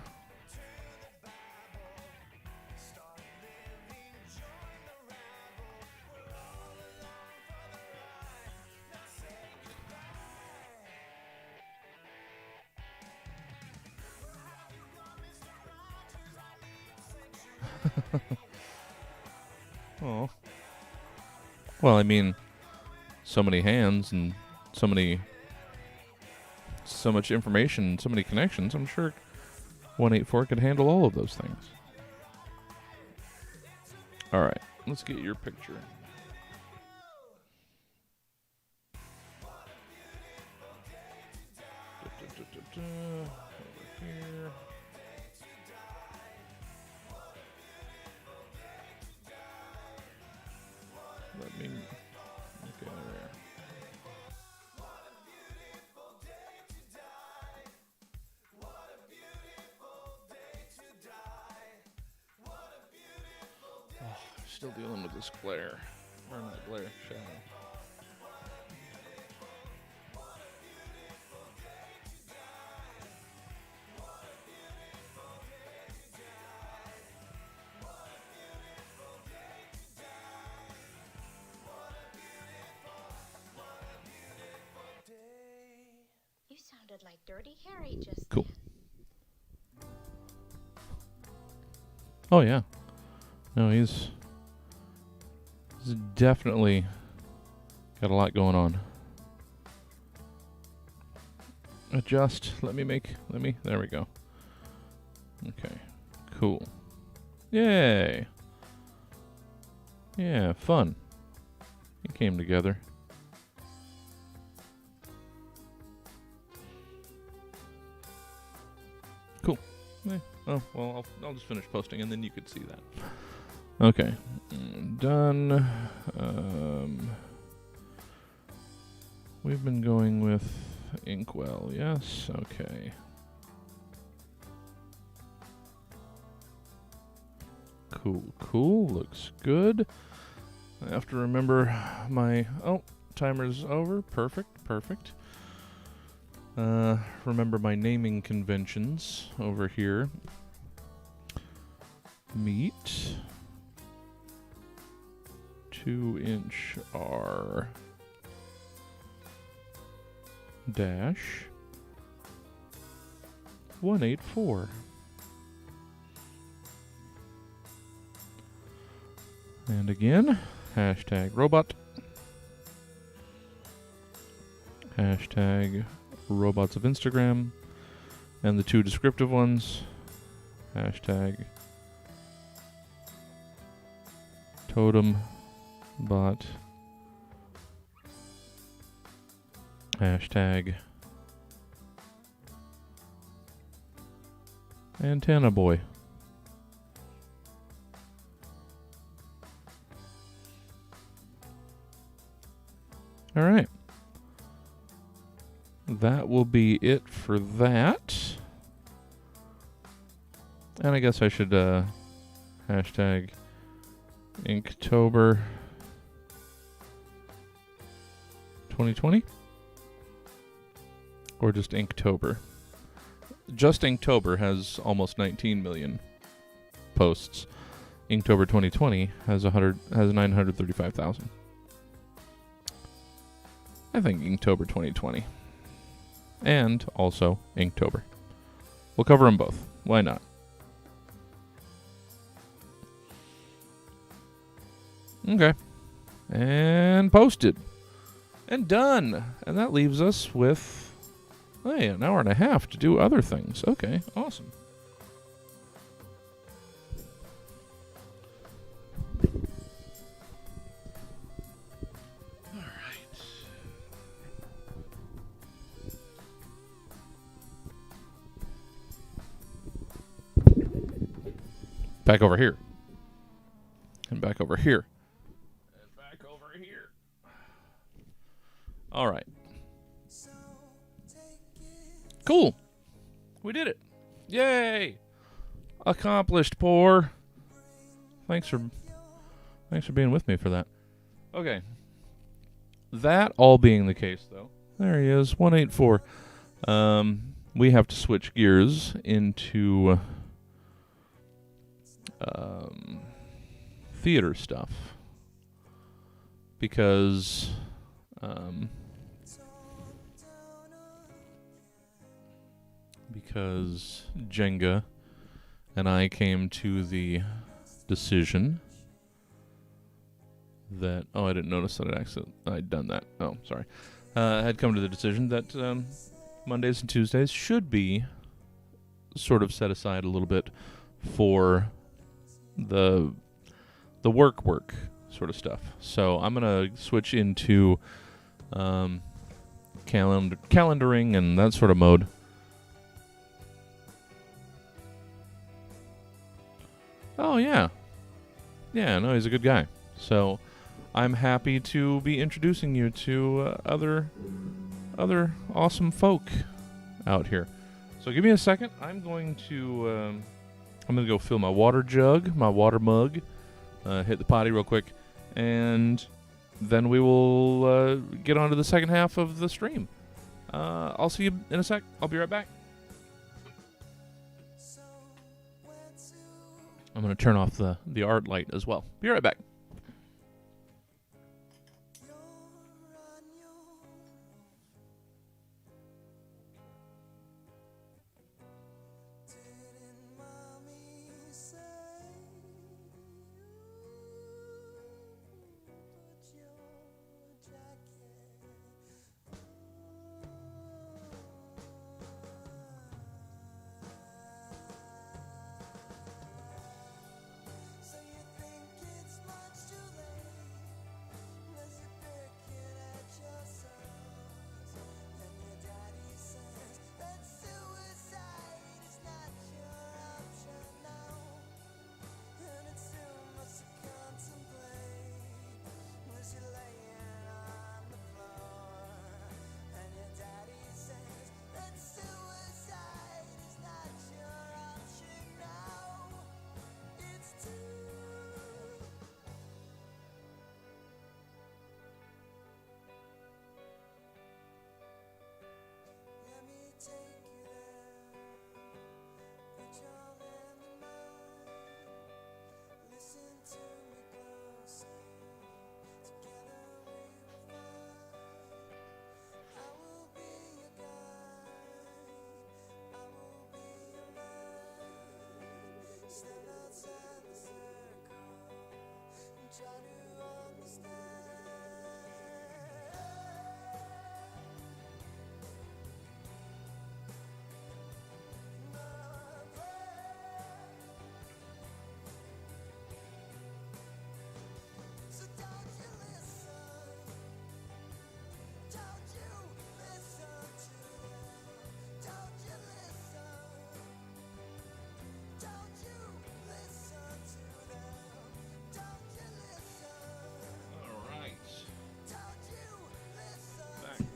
Oh. Well, I mean, so many hands and so much information, so many connections. I'm sure 184 could handle all of those things. All right, let's get your picture. Over here. Let me. Okay, there. Oh, still dealing with this glare. Or not glare, shadow. You sounded like Dirty Harry just Cool. Oh yeah. No, he's definitely got a lot going on. Adjust. There we go. Okay. Cool. Yay. Yeah, fun. It came together. Cool. Oh, well, I'll just finish posting and then you could see that. Okay. Done. We've been going with Inkwell, yes? Okay. Cool. Looks good. I have to remember my... Oh, timer's over. Perfect. Remember my naming conventions over here. Meet 2-inch R dash 184. And again, hashtag robot. Hashtag robots of Instagram. And the two descriptive ones. Hashtag totem bot. Hashtag antenna boy. All right. That will be it for that. And I guess I should hashtag Inktober 2020 or just Inktober. Just Inktober has almost 19 million posts. Inktober 2020 has 935,000. I think Inktober 2020. And also Inktober. We'll cover them both. Why not? Okay. And posted. And done. And that leaves us with, hey, an hour and a half to do other things. Okay, awesome. back over here. And back over here. And back over here. All right. Cool. We did it. Yay. Accomplished, Poor. Thanks for being with me for that. Okay. That all being the case, though. There he is, 184. We have to switch gears into theater stuff. Because Jenga and I came to the decision that I didn't notice that I'd done that. Oh, sorry. I had come to the decision that Mondays and Tuesdays should be sort of set aside a little bit for the work sort of stuff. So I'm gonna switch into calendaring and that sort of mode. Oh yeah, no, he's a good guy. So I'm happy to be introducing you to other awesome folk out here. So give me a second. I'm going to go fill my water jug, my water mug, hit the potty real quick, and then we will get on to the second half of the stream. I'll see you in a sec. I'll be right back. I'm going to turn off the art light as well. Be right back.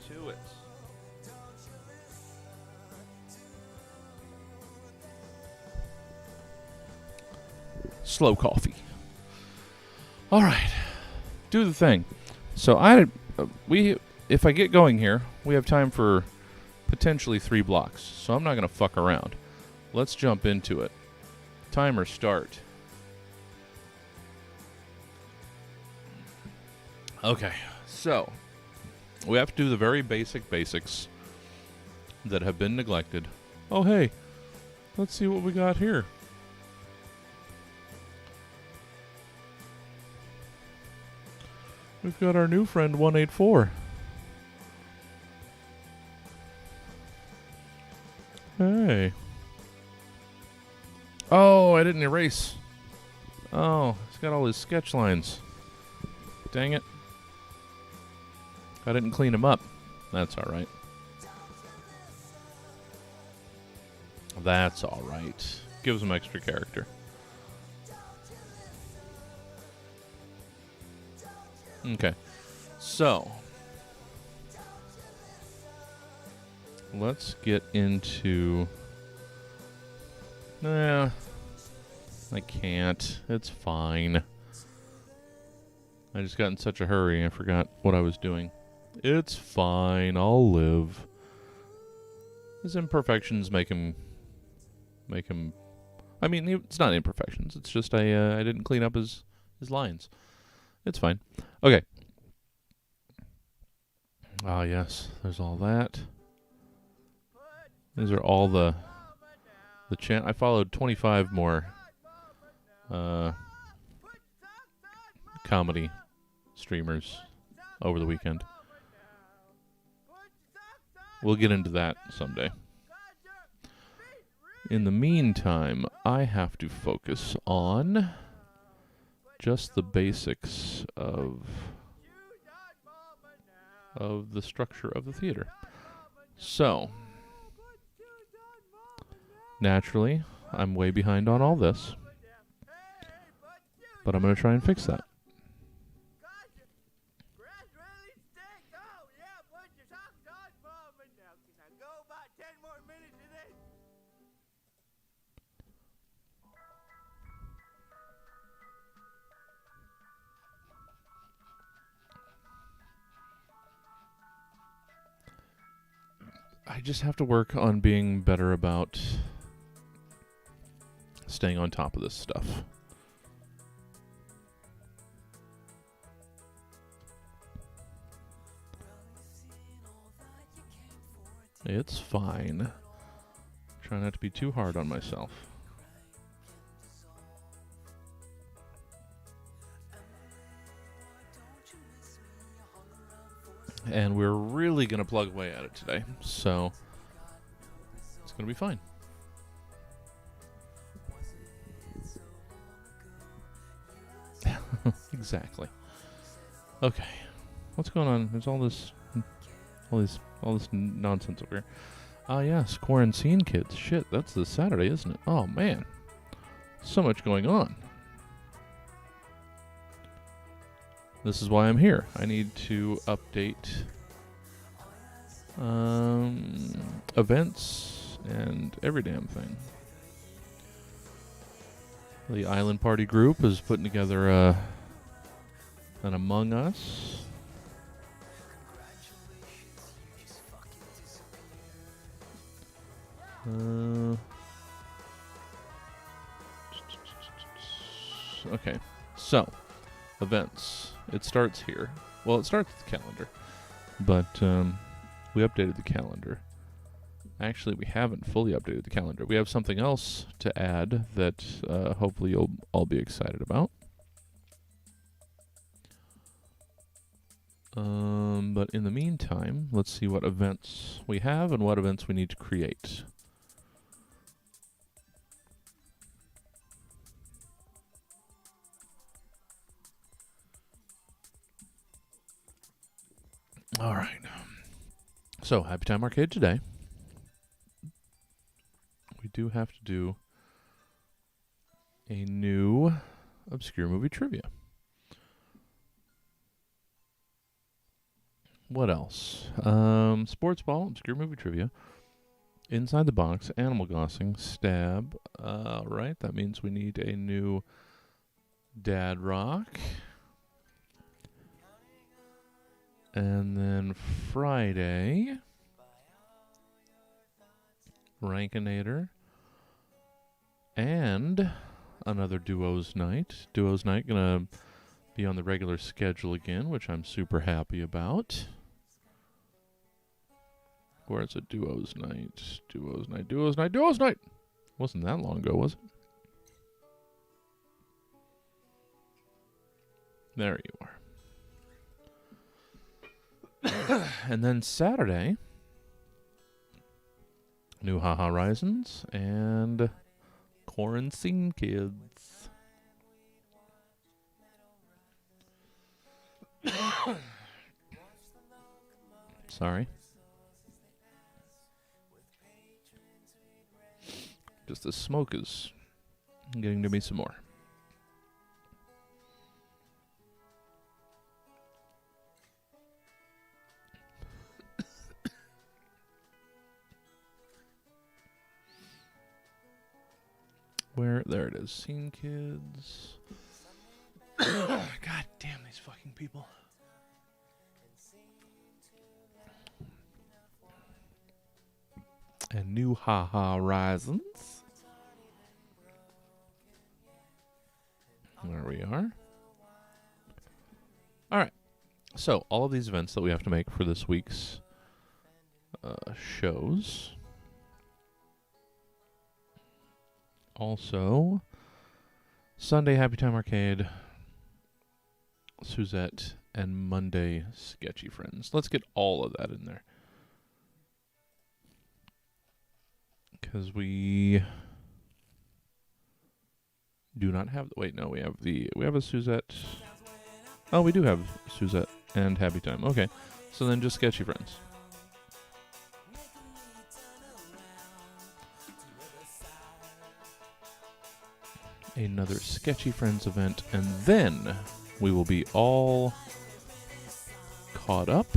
To it. Slow coffee. All right, do the thing. So if I get going here, we have time for potentially 3 blocks. So I'm not gonna fuck around. Let's jump into it. Timer start. Okay, so we have to do the very basics that have been neglected. Oh, hey, let's see what we got here. We've got our new friend 184. Hey. Oh, I didn't erase. Oh, he's got all his sketch lines. Dang it. I didn't clean him up. That's all right. That's all right. Gives him extra character. Okay. So, let's get into... Nah, I can't. It's fine. I just got in such a hurry, I forgot what I was doing. It's fine. I'll live. His imperfections make him... I mean, it's not imperfections. It's just I didn't clean up his lines. It's fine. Okay. Ah, yes. There's all that. These are all the I followed 25 more comedy streamers over the weekend. We'll get into that someday. In the meantime, I have to focus on just the basics of the structure of the theater. So, naturally, I'm way behind on all this, but I'm going to try and fix that. I just have to work on being better about staying on top of this stuff. It's fine. Try not to be too hard on myself. And we're really going to plug away at it today. So, it's going to be fine. Exactly. Okay. What's going on? There's all this nonsense over here. Ah, yes, Quarantine Kids. Shit, that's this Saturday, isn't it? Oh, man. So much going on. This is why I'm here. I need to update events and every damn thing. The Island Party group is putting together an Among Us. Okay, so events. It starts here. Well, it starts with the calendar, but we updated the calendar. Actually, we haven't fully updated the calendar. We have something else to add that hopefully you'll all be excited about. But in the meantime, let's see what events we have and what events we need to create. All right. So, Happy Time Arcade today. We do have to do a new obscure movie trivia. What else? Sports ball, obscure movie trivia. Inside the box, animal gossing, stab. Right, that means we need a new Dad Rock. And then Friday, Rankinator. And another Duos Night. Duos Night gonna be on the regular schedule again, which I'm super happy about. Where is it? Duos Night. Duos Night. Duos Night. Duos Night. Wasn't that long ago, was it? There you are. And then Saturday, new Haha Horizons and Quarantine Kids. Sorry. Just the smoke is getting to me some more. Where? There it is. Scene Kids. God damn these fucking people. And New Horizons. There we are. All right. So, all of these events that we have to make for this week's shows. Also, Sunday Happy Time Arcade, Suzette, and Monday Sketchy Friends. Let's get all of that in there. Because we do not have... Wait, no, we have a Suzette. Oh, we do have Suzette and Happy Time. Okay, so then just Sketchy Friends. Another Sketchy Friends event, and then we will be all caught up.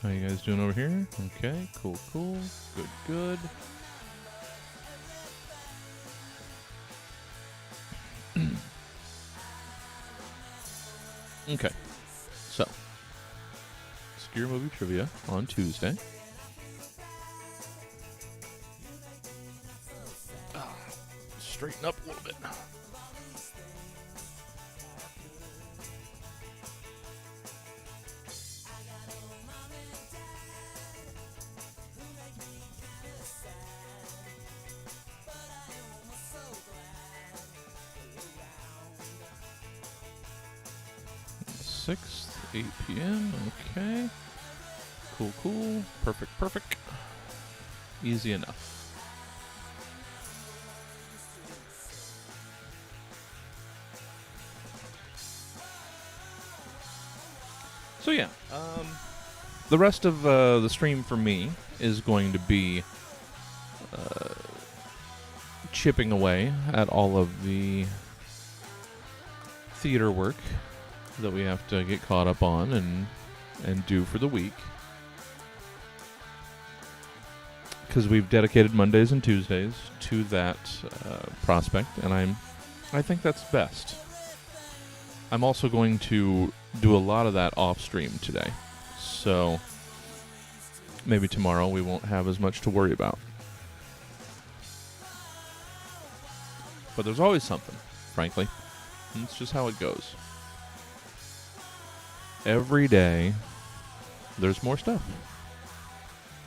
How you guys doing over here? Okay, cool. Good. Okay, so Scary Movie Trivia on Tuesday. Straighten up a little bit. Sixth, 8 p.m. Okay. Cool. Perfect. Easy enough. So yeah, the rest of the stream for me is going to be chipping away at all of the theater work that we have to get caught up on and do for the week. Because we've dedicated Mondays and Tuesdays to that prospect, and I think that's best. I'm also going to do a lot of that off stream today, so maybe tomorrow we won't have as much to worry about. But there's always something, frankly. And it's just how it goes. Every day, there's more stuff.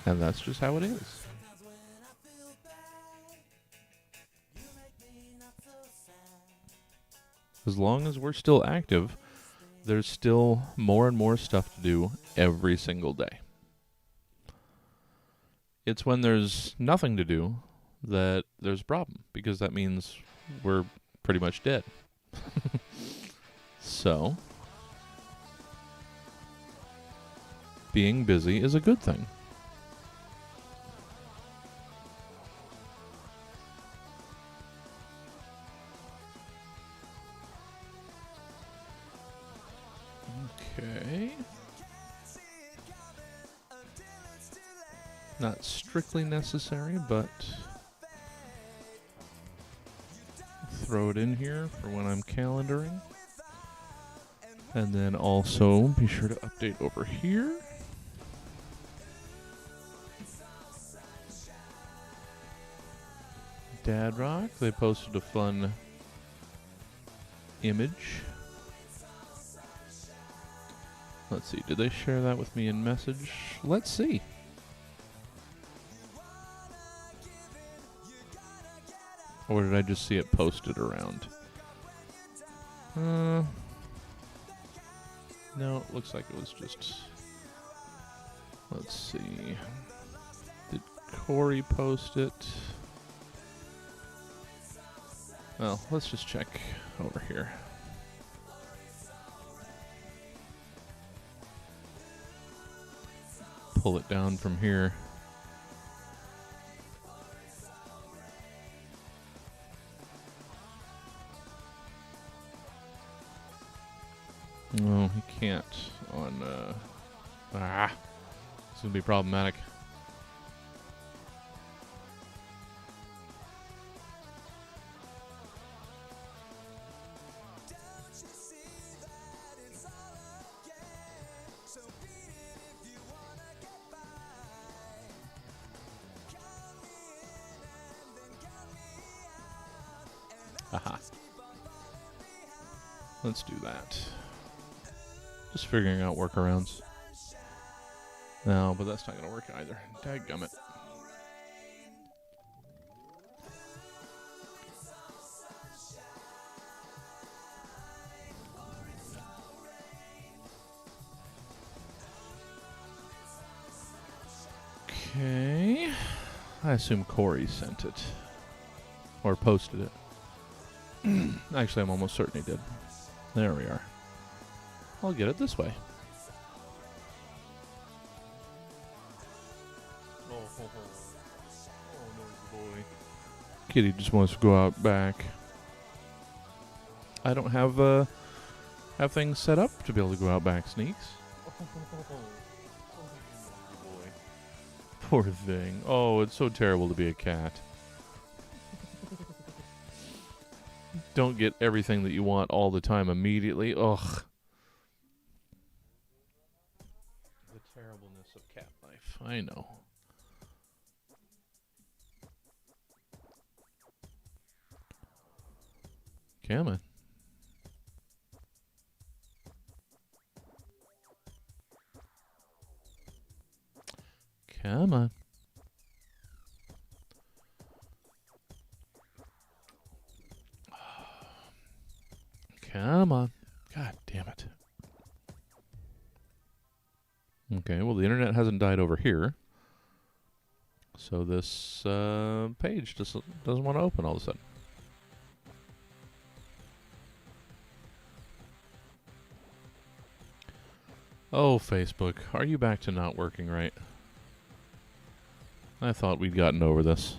And that's just how it is. As long as we're still active, there's still more and more stuff to do every single day. It's when there's nothing to do that there's a problem, because that means we're pretty much dead. So, being busy is a good thing. Okay. Not strictly necessary, but throw it in here for when I'm calendaring. And then also be sure to update over here. Dad Rock, they posted a fun image. Let's see, did they share that with me in message? Let's see. Or did I just see it posted around? No, it looks like it was just... Let's see. Did Corey post it? Well, let's just check over here. Pull it down from here. No, he can't on, it's gonna be problematic. Let's do that. Just figuring out workarounds. No, but that's not going to work either. Dadgummit. Okay. I assume Corey sent it. Or posted it. Actually, I'm almost certain he did. There we are. I'll get it this way. Oh, noisy boy. Kitty just wants to go out back. I don't have things set up to be able to go out back, Sneaks. Poor thing. Oh, it's so terrible to be a cat. Don't get everything that you want all the time immediately. Ugh. The terribleness of cat life. I know. Come on. Come on. Come on. God damn it. Okay, well, the internet hasn't died over here. So this page just doesn't want to open all of a sudden. Oh, Facebook, are you back to not working right? I thought we'd gotten over this.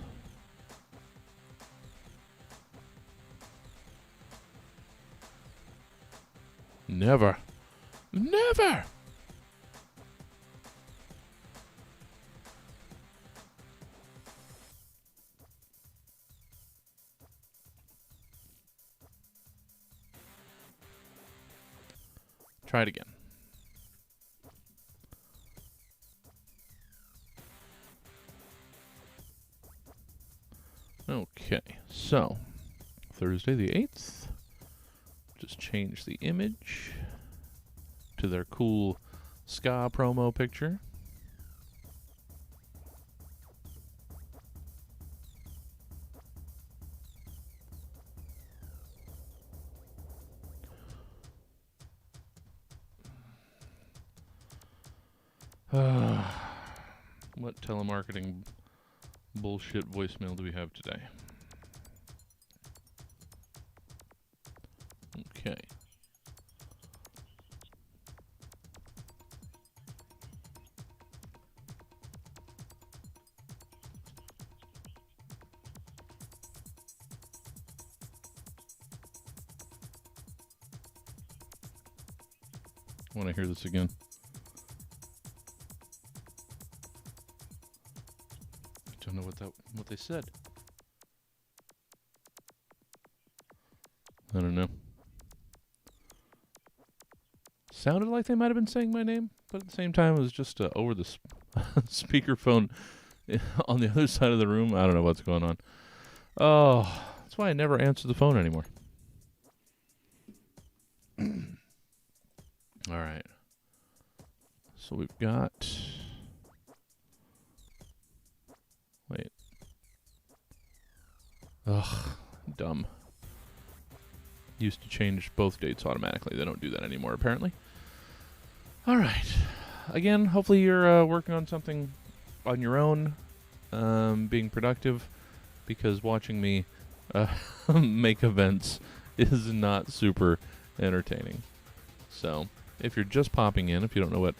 Never. Never! Try it again. Okay, so Thursday the 8th. Just change the image to their cool ska promo picture. What telemarketing bullshit voicemail do we have today? Okay. I want to hear this again. I don't know what they said. I don't know. Sounded like they might have been saying my name, but at the same time it was just over the speakerphone on the other side of the room. I don't know what's going on. Oh, that's why I never answer the phone anymore. All right. So we've got... Wait. Ugh, dumb. Used to change both dates automatically. They don't do that anymore, apparently. All right. Again, hopefully you're working on something on your own, being productive, because watching me make events is not super entertaining. So, if you're just popping in, if you don't know what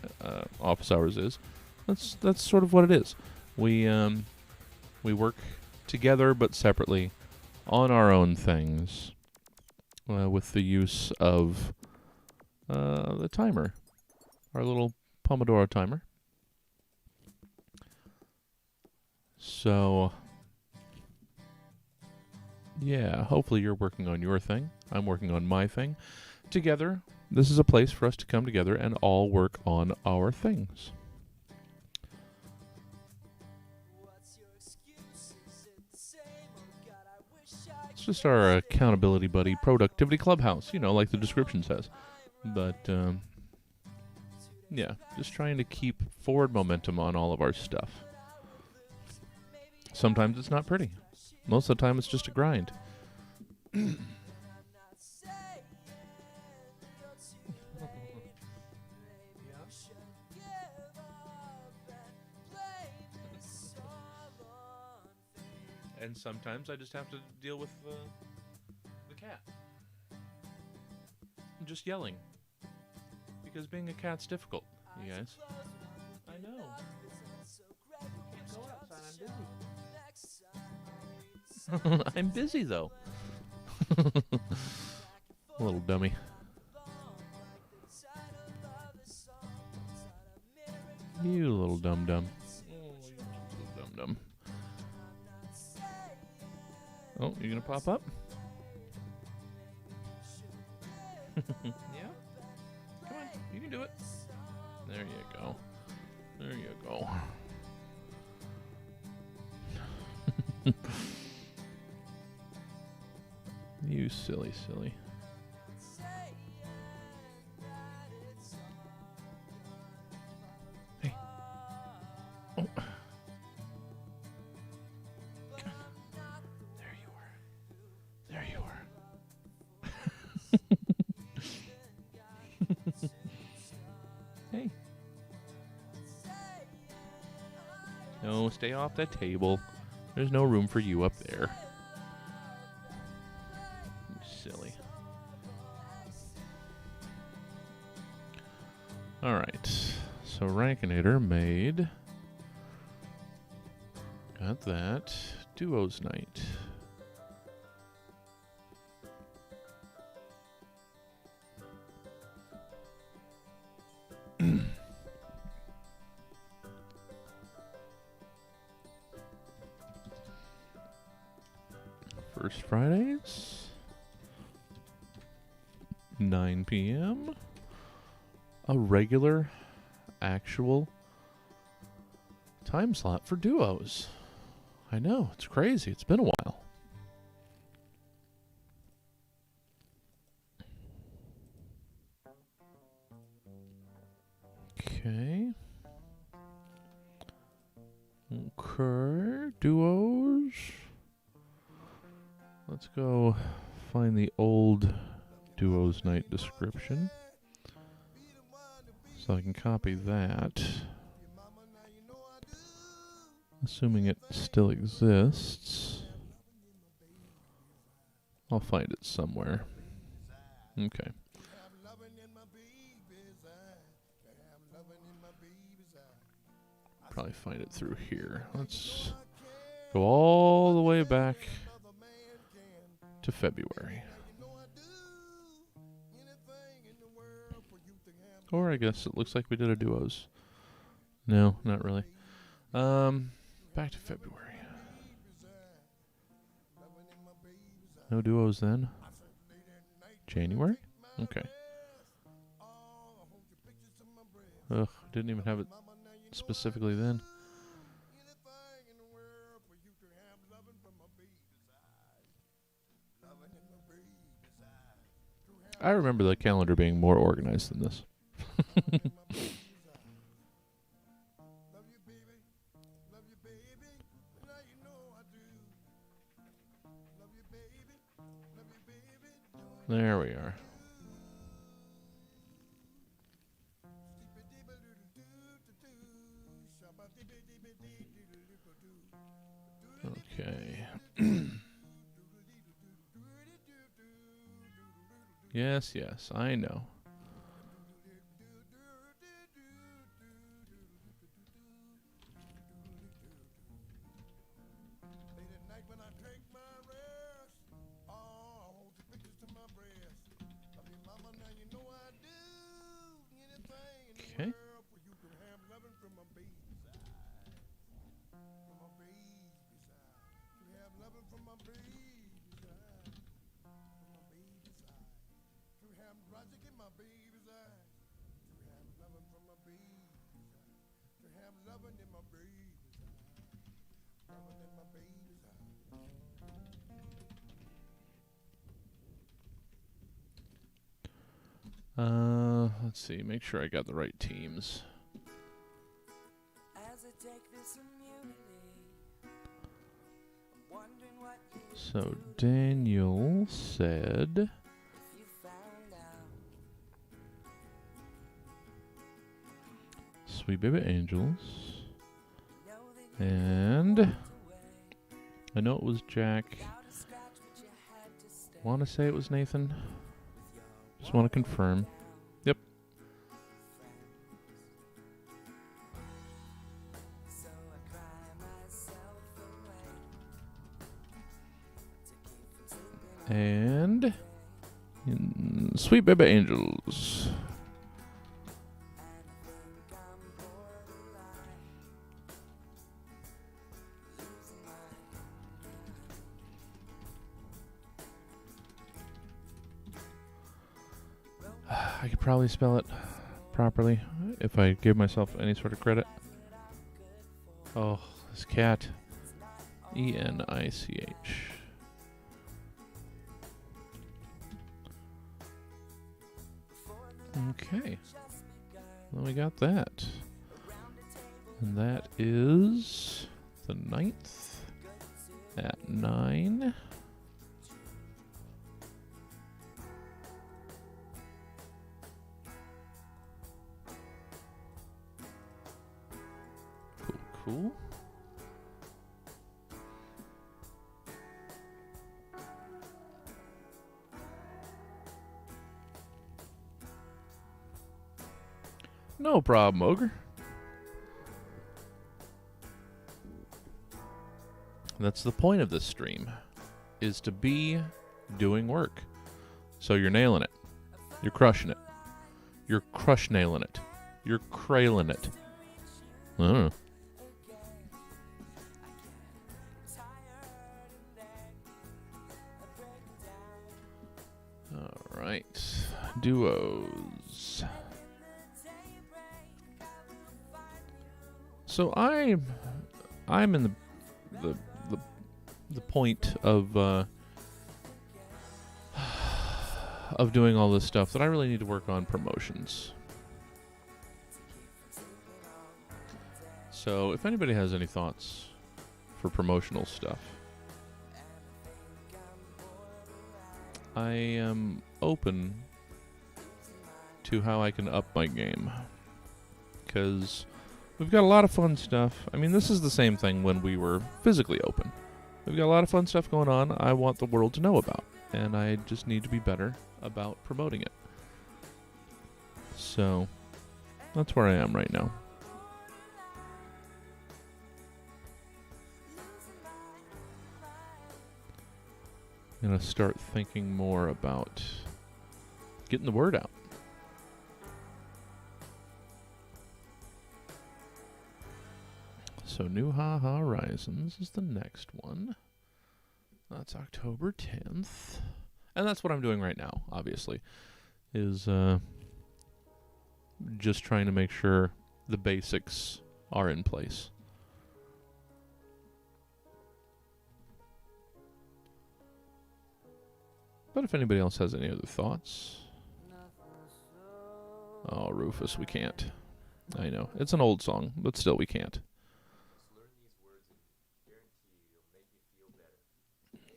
office hours is, that's sort of what it is. We work together but separately on our own things with the use of the timer, our little Pomodoro timer. So, yeah, hopefully you're working on your thing. I'm working on my thing. Together, this is a place for us to come together and all work on our things. It's just our accountability buddy productivity clubhouse, like the description says. But, yeah, just trying to keep forward momentum on all of our stuff. Sometimes it's not pretty. Most of the time it's just a grind. And sometimes I just have to deal with the cat. I'm just yelling. Because being a cat's difficult, you guys. I know. Go outside, I'm busy. I'm busy, though. Little dummy. You little dum-dum. Little dum-dum. Oh, you gonna pop up? Yeah? Come on, you can do it. There you go. There you go. You silly. Hey. Oh. There you are. Hey. No, stay off that table. There's no room for you up there. You silly. Alright. So Rankinator made... Got that. Duos Night. First Fridays, 9 p.m. A regular, actual time slot for duos. I know, it's crazy. It's been a while. Okay. Okay, duos. Let's go find the old Duos Night description so I can copy that. Assuming it still exists. I'll find it somewhere. Okay. Probably find it through here. Let's go all the way back to February. Or I guess it looks like we did a duos. No, not really. Back to February. No duos then? January? Okay. Ugh, didn't even have it specifically then. I remember the calendar being more organized than this. There we are. Okay. Yes, I know. Okay. Let's see. Make sure I got the right teams. So Daniel said Sweet Baby Angels. And I know it was Jack. Want to say it was Nathan. Just want to confirm. Yep. And Sweet Baby Angels. I could probably spell it properly if I gave myself any sort of credit. Oh, this cat. Enich. Okay. Well, we got that. And that is the 9th at 9. Cool. No problem, Ogre. That's the point of this stream, is to be doing work. So you're nailing it. You're crushing it. You're crush-nailing it. You're crailing it. I don't know. All right. Duos. So I'm in the point of doing all this stuff that I really need to work on promotions. So if anybody has any thoughts for promotional stuff, I am open to how I can up my game, because we've got a lot of fun stuff. I mean, this is the same thing when we were physically open. We've got a lot of fun stuff going on I want the world to know about, and I just need to be better about promoting it. So that's where I am right now. I'm going to start thinking more about getting the word out. So New Horizons is the next one. That's October 10th. And that's what I'm doing right now, obviously, is just trying to make sure the basics are in place. But if anybody else has any other thoughts... Oh, Rufus, we can't. I know. It's an old song, but still we can't.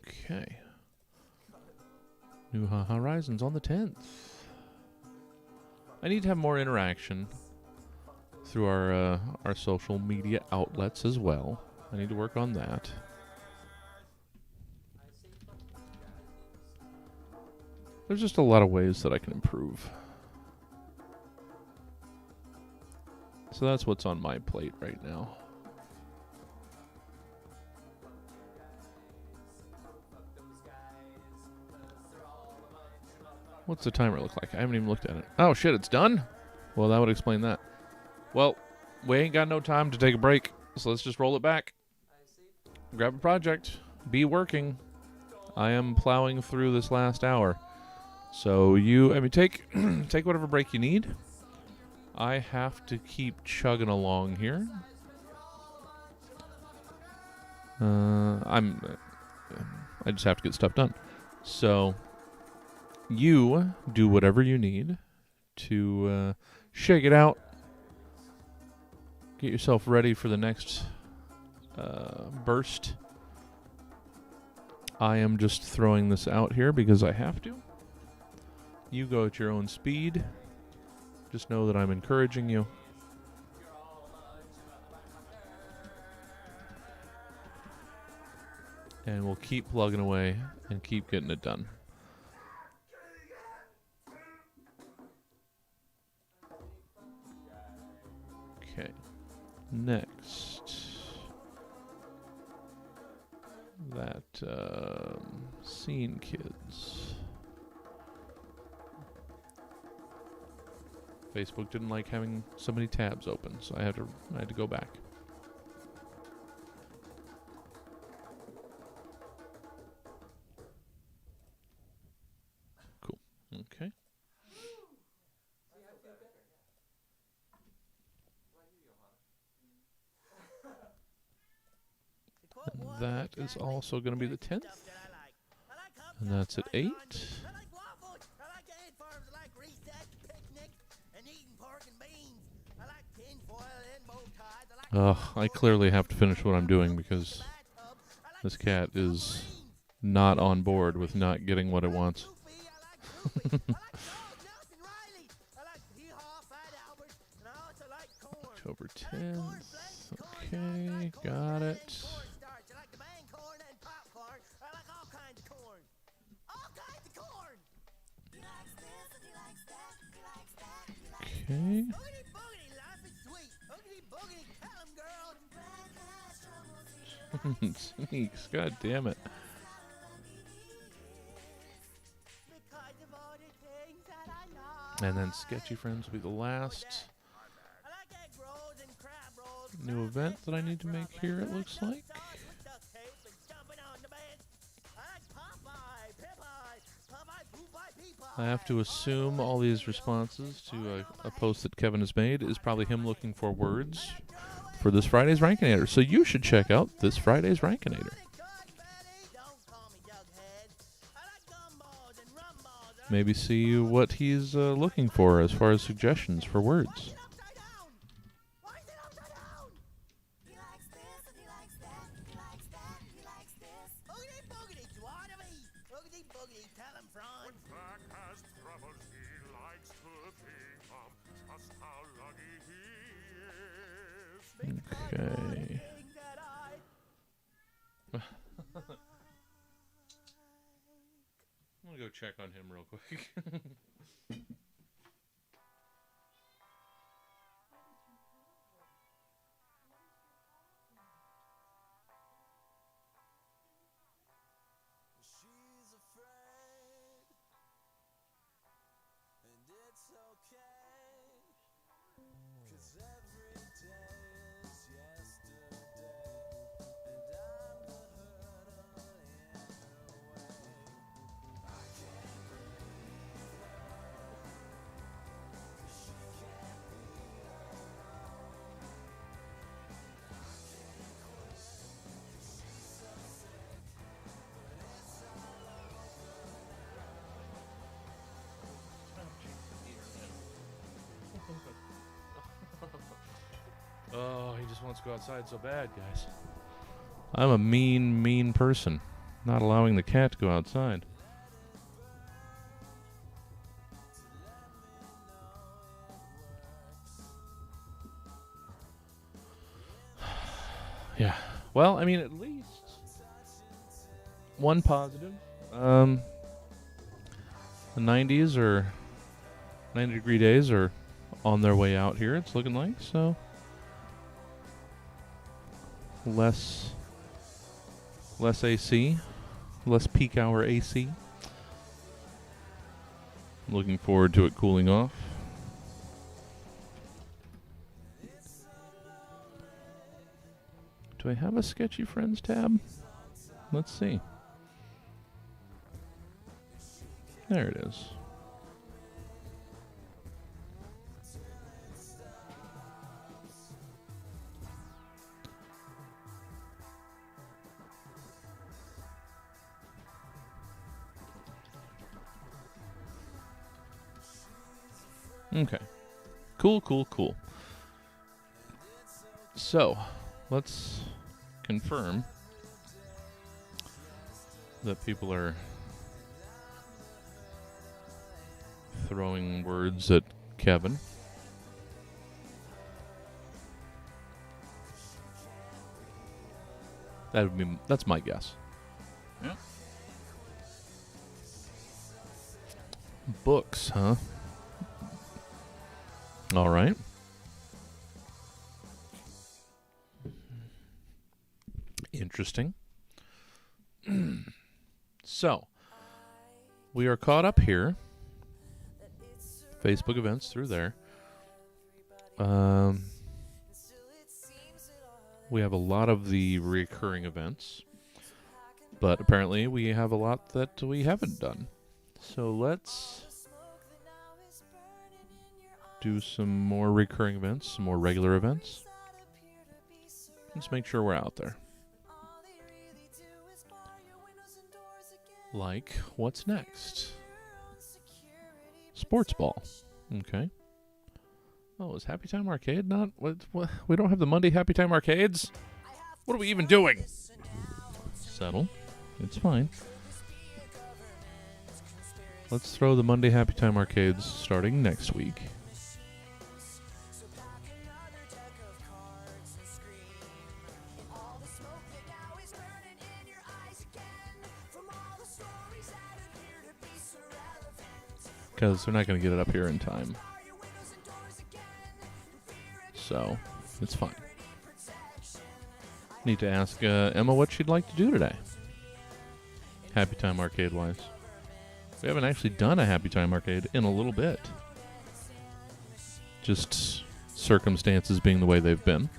Okay. New Horizons on the 10th. I need to have more interaction through our social media outlets as well. I need to work on that. There's just a lot of ways that I can improve. So that's what's on my plate right now. What's the timer look like? I haven't even looked at it. Oh shit, it's done? Well, that would explain that. Well, we ain't got no time to take a break, so let's just roll it back. Grab a project. Be working. I am plowing through this last hour. So take take whatever break you need. I have to keep chugging along here. I just have to get stuff done. So you do whatever you need to shake it out. Get yourself ready for the next burst. I am just throwing this out here because I have to. You go at your own speed. Just know that I'm encouraging you. And we'll keep plugging away and keep getting it done. Okay. Next. That Scene Kids. Facebook didn't like having so many tabs open, so I had to go back. Cool. Okay. And that is also going to be the 10th. And that's at 8. I clearly have to finish what I'm doing because this cat is not on board with not getting what it wants. October 10th. Okay, got it. Okay. Sneaks, god damn it. And then Sketchy Friends will be the last new event that I need to make here, it looks like. I have to assume all these responses to a post that Kevin has made is probably him looking for words for this Friday's Rankinator. So you should check out this Friday's Rankinator. Maybe see what he's looking for as far as suggestions for words. Okay. I'm gonna go check on him real quick. Oh, he just wants to go outside so bad, guys. I'm a mean, mean person. Not allowing the cat to go outside. Yeah. Well, I mean, at least one positive. The 90s or 90-degree days are on their way out here, it's looking like, so less AC, less peak hour AC. Looking forward to it cooling off. Do I have a Sketchy Friends tab? Let's see. There it is. Okay. Cool, cool, cool. So, let's confirm that people are throwing words at Kevin. That's my guess. Yeah. Books, huh? All right. Interesting. So, we are caught up here. Facebook events through there. We have a lot of the recurring events, but apparently we have a lot that we haven't done. So let's do some more recurring events, some more regular events. Let's make sure we're out there. Like, what's next? Sports ball. Okay. Oh, is Happy Time Arcade not? What, we don't have the Monday Happy Time Arcades? What are we even doing? Settle. It's fine. Let's throw the Monday Happy Time Arcades starting next week. Because they're not going to get it up here in time. So, it's fine. Need to ask Emma what she'd like to do today. Happy Time Arcade wise. We haven't actually done a Happy Time Arcade in a little bit. Just circumstances being the way they've been.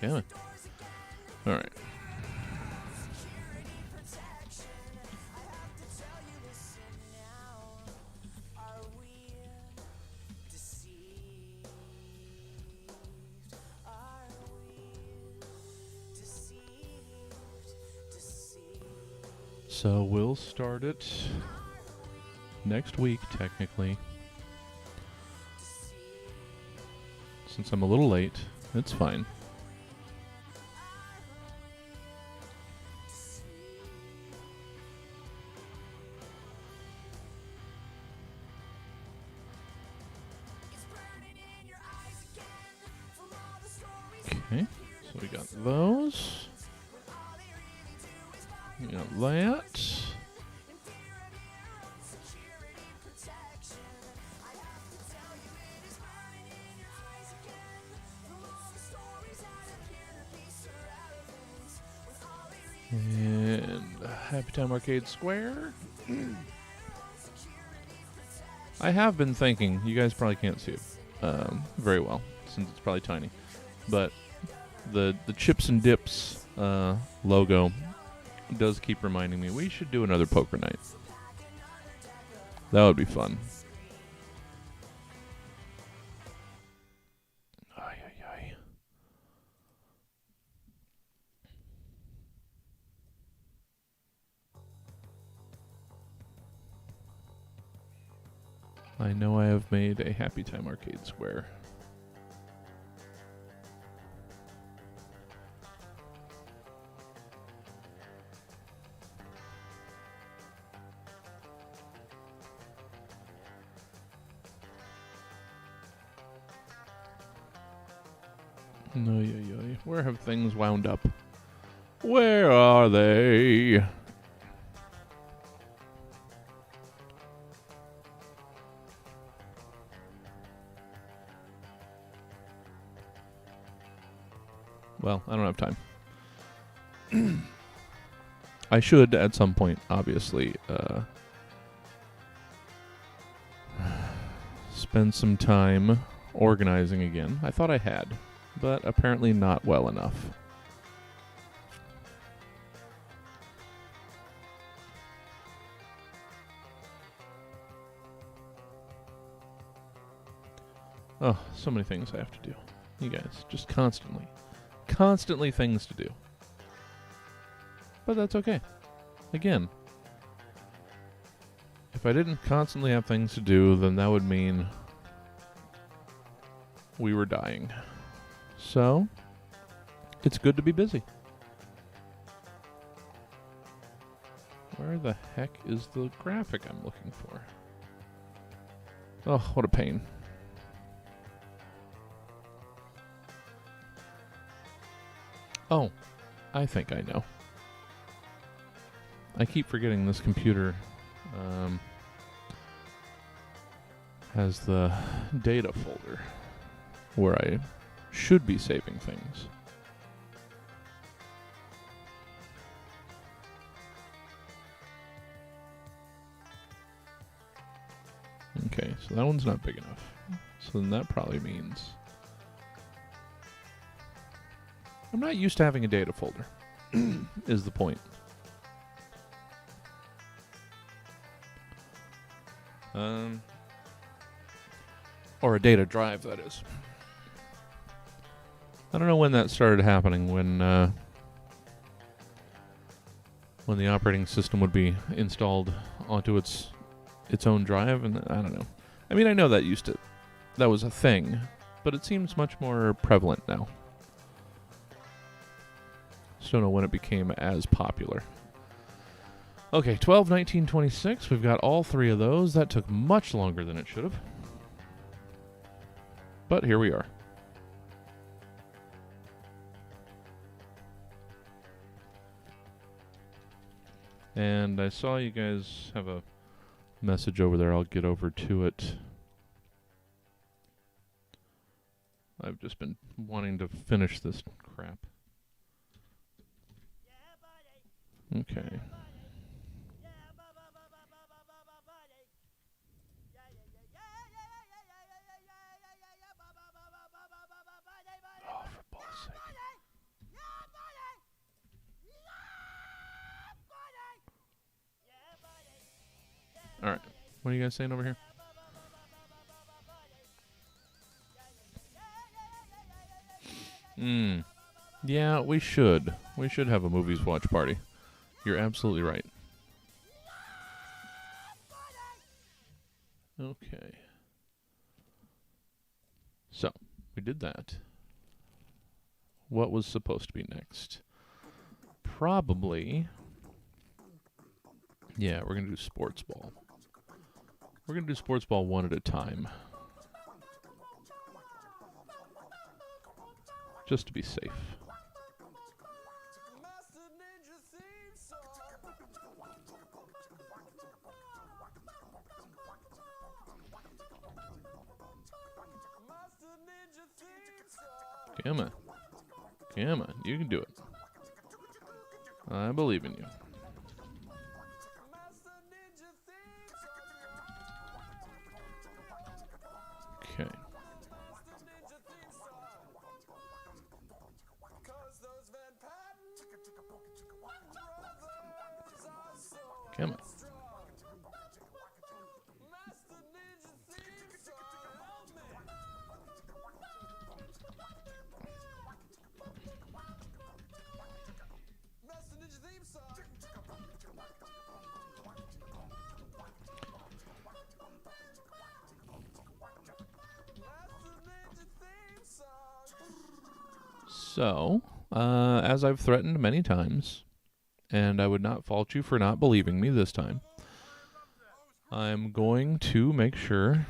Damn it. All right. So we'll start it next week, technically. Since I'm a little late, it's fine. Okay, so we got those. We got that. And Happy Time Arcade Square. I have been thinking, you guys probably can't see it very well, since it's probably tiny, but the Chips and Dips logo does keep reminding me we should do another poker night. That would be fun. Ay, ay, ay. I know I have made a Happy Time Arcade Square. No, yeah. Where have things wound up? Where are they? Well, I don't have time. I should, at some point, obviously, spend some time organizing again. I thought I had, but apparently not well enough. Oh, so many things I have to do. You guys, just constantly. Constantly things to do. But that's okay. Again, if I didn't constantly have things to do, then that would mean we were dying. So, it's good to be busy. Where the heck is the graphic I'm looking for? Oh, what a pain. Oh, I think I know. I keep forgetting this computer has the data folder where I should be saving things. Okay, so that one's not big enough. So then that probably means I'm not used to having a data folder, is the point. Or a data drive, that is. I don't know when that started happening, when the operating system would be installed onto its own drive, and I don't know. I mean, I know that was a thing, but it seems much more prevalent now. Just don't know when it became as popular. Okay, 12/19/26. We've got all three of those. That took much longer than it should have. But here we are. And I saw you guys have a message over there. I'll get over to it. I've just been wanting to finish this crap. Okay. Oh, for balls' sake. All right. What are you guys saying over here? Yeah, we should. We should have a movies watch party. You're absolutely right. Okay. So, we did that. What was supposed to be next? Probably... Yeah, we're going to do sports ball. We're going to do sports ball one at a time. Just to be safe. Come on. Come on, you can do it. I believe in you. Okay. Come on. So, as I've threatened many times, and I would not fault you for not believing me this time, I'm going to make sure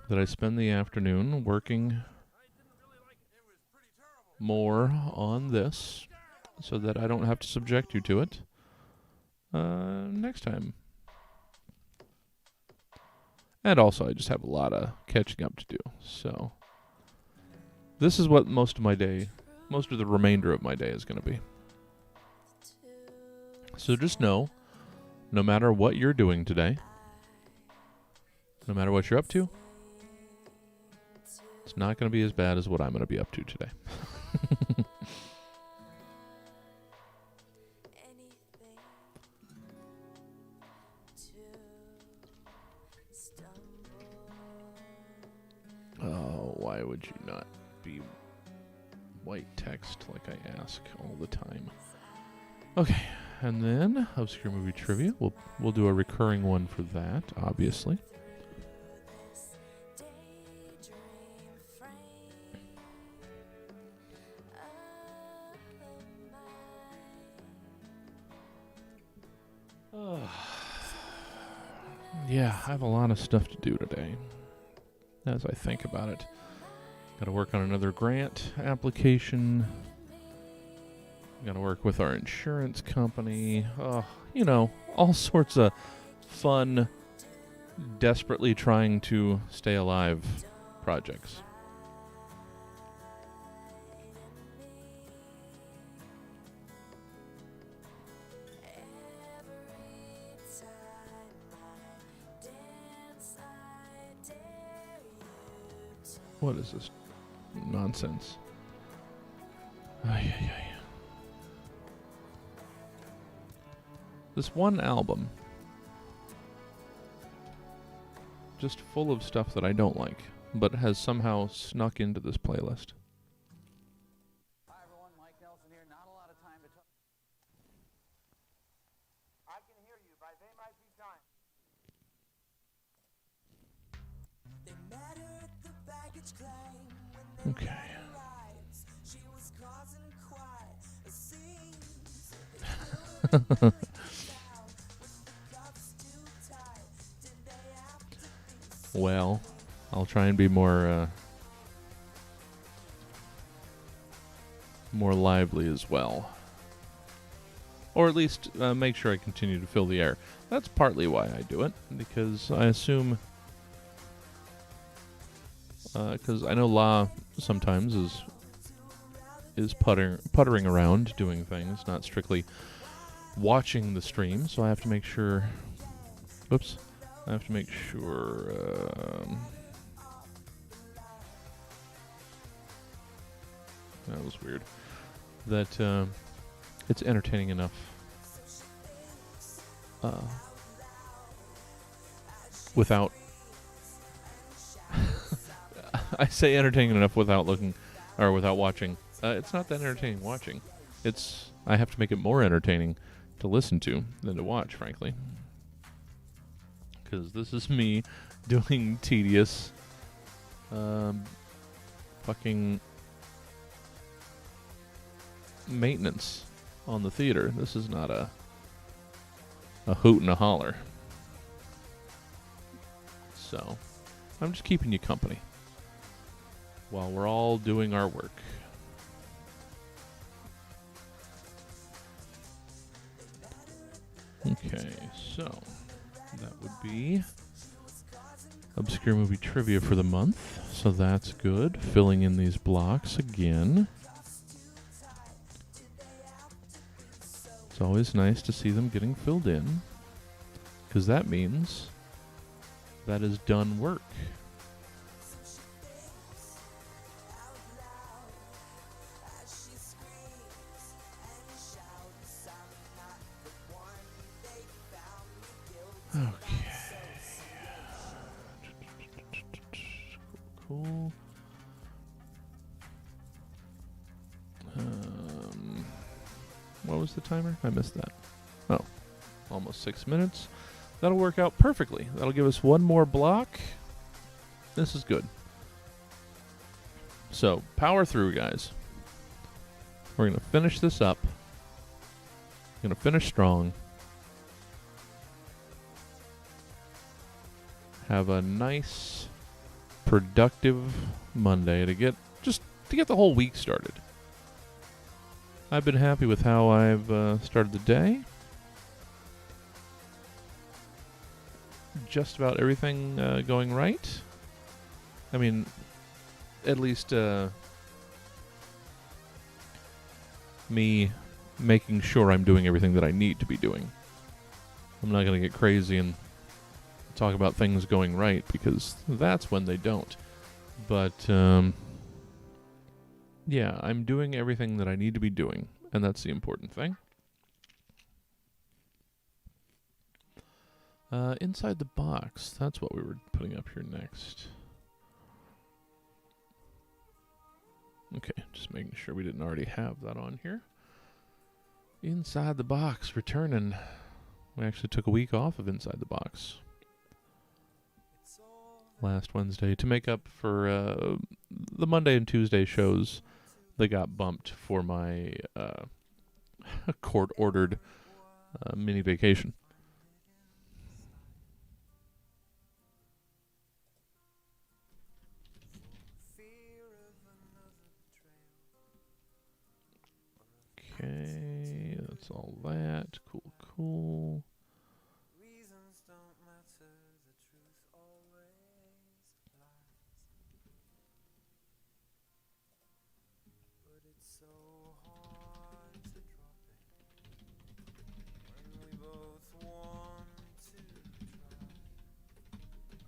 that I spend the afternoon working more on this so that I don't have to subject you to it next time. And also, I just have a lot of catching up to do. So, this is what most of the remainder of my day is going to be. So just know, no matter what you're doing today, no matter what you're up to, it's not going to be as bad as what I'm going to be up to today. Oh, why would you not be white text like I ask all the time. Okay, and then obscure movie trivia. We'll do a recurring one for that, obviously. Yeah, I have a lot of stuff to do today. As I think about it, got to work on another grant application. Got to work with our insurance company. You know, all sorts of fun, desperately trying to stay alive projects. What is this nonsense? Ay, ay, ay. This one album, just full of stuff that I don't like, but has somehow snuck into this playlist. Hi everyone, Mike Nelson here. Not a lot of time to talk. I can hear you, but they might be time. They met her at the baggage claim when Okay. arrives. She was causing quite a scene. Well, I'll try and be more lively as well. Or at least make sure I continue to fill the air. That's partly why I do it, because I assume... Because I know La sometimes is puttering around doing things, not strictly watching the stream, so I have to make sure... Oops. I have to make sure... that was weird. That it's entertaining enough. Without... I say entertaining enough without looking... Or without watching. It's not that entertaining watching. I have to make it more entertaining to listen to than to watch, frankly. Because this is me doing tedious fucking maintenance on the theater. This is not a hoot and a holler. So, I'm just keeping you company while we're all doing our work. Okay, so that would be obscure movie trivia for the month, so that's good. Filling in these blocks again. It's always nice to see them getting filled in, because that means that is done work. Okay. Cool. What was the timer? I missed that. Oh, almost 6 minutes. That'll work out perfectly. That'll give us one more block. This is good. So, power through, guys. We're going to finish this up. Going to finish strong. Have a nice, productive Monday to get the whole week started. I've been happy with how I've started the day. Just about everything going right. I mean, at least me making sure I'm doing everything that I need to be doing. I'm not going to get crazy and talk about things going right, because that's when they don't. But, yeah, I'm doing everything that I need to be doing, and that's the important thing. Inside the box, that's what we were putting up here next. Okay, Just making sure we didn't already have that on here. Inside the Box returning. We actually took a week off of Inside the Box last Wednesday to make up for the Monday and Tuesday shows that got bumped for my court-ordered mini vacation. Okay, that's all that. Cool. Reasons don't matter, the truth always lies. But it's so hard to drop it when we both want to try.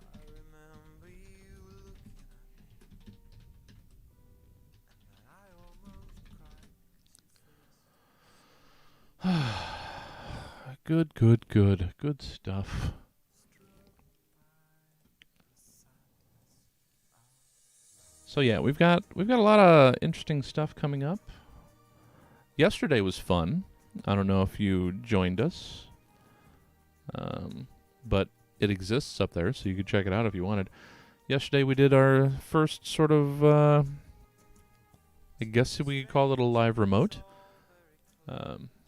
I remember you looking at me, and then I almost cried. Good stuff. So yeah, we've got a lot of interesting stuff coming up. Yesterday was fun. I don't know if you joined us, but it exists up there, so you could check it out if you wanted. Yesterday we did our first sort of, I guess we could call it a live remote.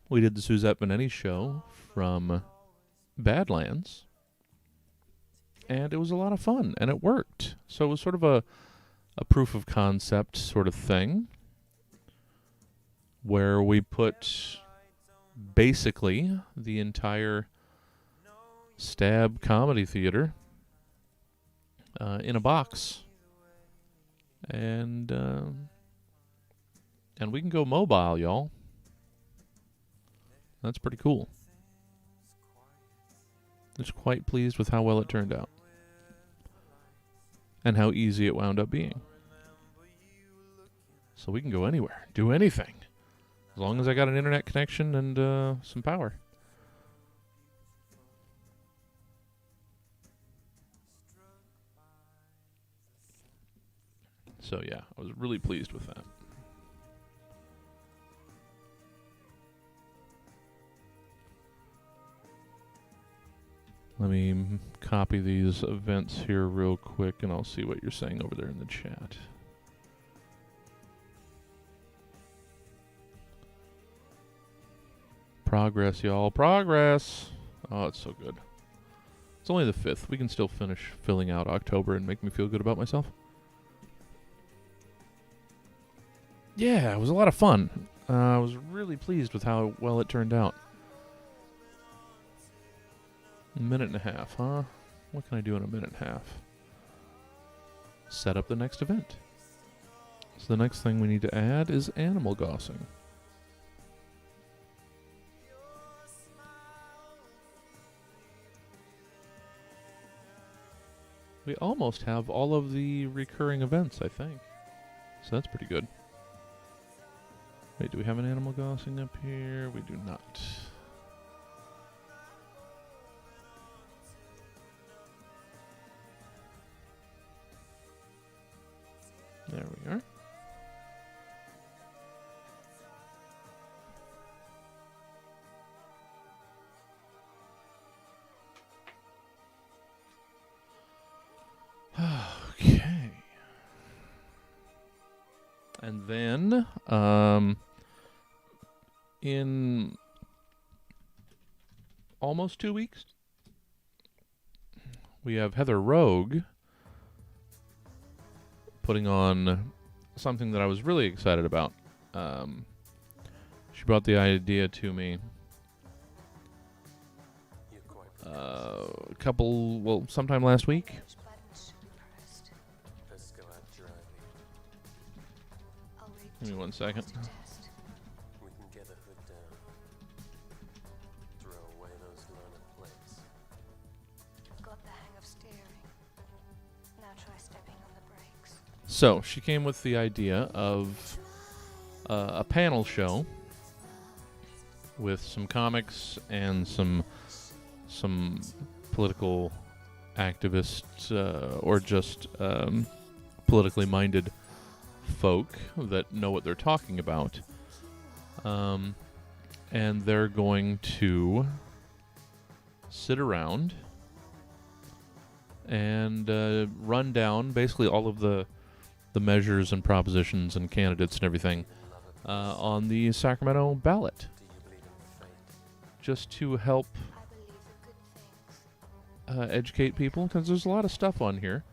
We did the Suzette Benetti show from Badlands, and it was a lot of fun, and it worked. So it was sort of a proof of concept sort of thing, where we put basically the entire Stab Comedy Theater in a box, and we can go mobile, y'all. That's pretty cool. Just quite pleased with how well it turned out. And how easy it wound up being. So we can go anywhere, do anything. As long as I got an internet connection and some power. So yeah, I was really pleased with that. Let me copy these events here real quick, and I'll see what you're saying over there in the chat. Progress, y'all. Progress! Oh, it's so good. It's only the 5th. We can still finish filling out October and make me feel good about myself. Yeah, it was a lot of fun. I was really pleased with how well it turned out. A minute and a half, huh? What can I do in a minute and a half? Set up the next event. So the next thing we need to add is animal gossing. We almost have all of the recurring events, I think. So that's pretty good. Wait, do we have an animal gossing up here? We do not. There we are. Okay. And then, in almost 2 weeks, we have Heather Rogue putting on something that I was really excited about. She brought the idea to me sometime last week. Give me 1 second. We can get the hood down. Throw away those learned plates. Got the hang of steering. Now try stepping on the brakes. So she came with the idea of a panel show with some comics and some political activists or just politically minded folk that know what they're talking about. And they're going to sit around and run down basically all of the measures and propositions and candidates and everything on the Sacramento ballot, just to help I believe the good things. educate people, because there's a lot of stuff on here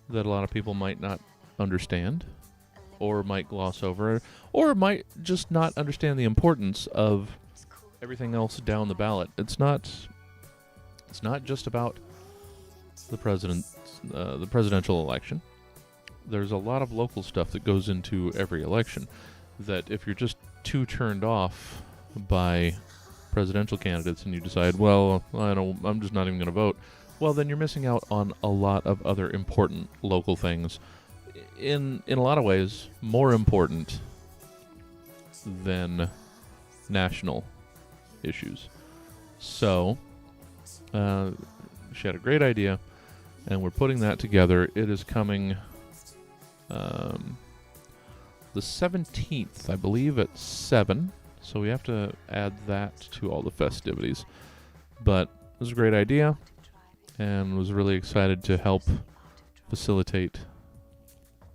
that a lot of people might not understand or might gloss over or might just not understand the importance of It's cool. everything else down the ballot. It's not just about the presidential election. There's a lot of local stuff that goes into every election that if you're just too turned off by presidential candidates and you decide, well, I'm just not even going to vote, well, then you're missing out on a lot of other important local things, in a lot of ways more important than national issues. So she had a great idea, and we're putting that together. It is coming the 17th, I believe, at 7. So we have to add that to all the festivities. But it was a great idea, and was really excited to help facilitate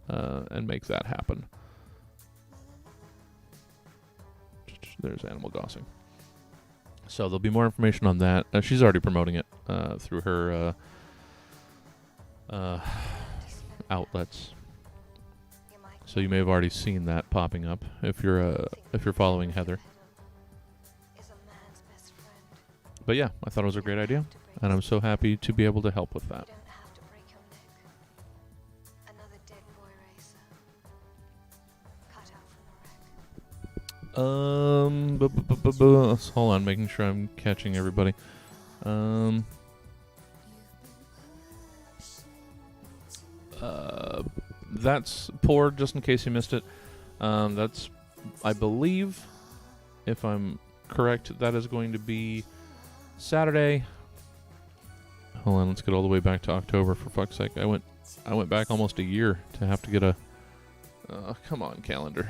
and make that happen. There's Animal Gossing. So there'll be more information on that. She's already promoting it through her outlets. So you may have already seen that popping up if you're following Heather. Is a man's best friend. But yeah, I thought it was a great idea, and I'm so happy to be able to help with that. You don't have to break your neck. Another dead boy racer. Cut out from the wreck. Hold on, making sure I'm catching everybody. That's poor, just in case you missed it. That's, I believe, if I'm correct, that is going to be Saturday. Hold on, let's get all the way back to October, for fuck's sake. I went back almost a year to have to get a... come on, calendar.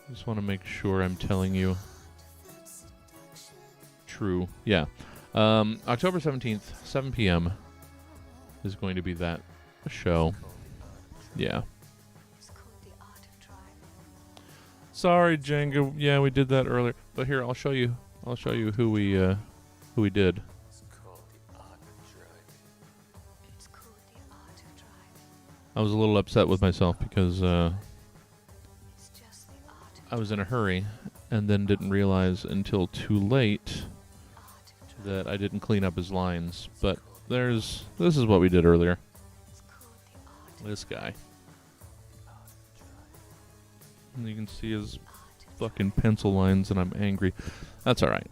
Just want to make sure I'm telling you true. Yeah. October 17th, 7 p.m. is going to be that show. Yeah. It's called The Art of Driving. Sorry, Jenga. Yeah, we did that earlier. But here, I'll show you who we did. It's called The Art of Driving. I was a little upset with myself because It's just the art of I was in a hurry and then didn't realize until too late that I didn't clean up his lines. But this is what we did earlier. It's called The Art This guy. And you can see his fucking pencil lines, and I'm angry. That's alright.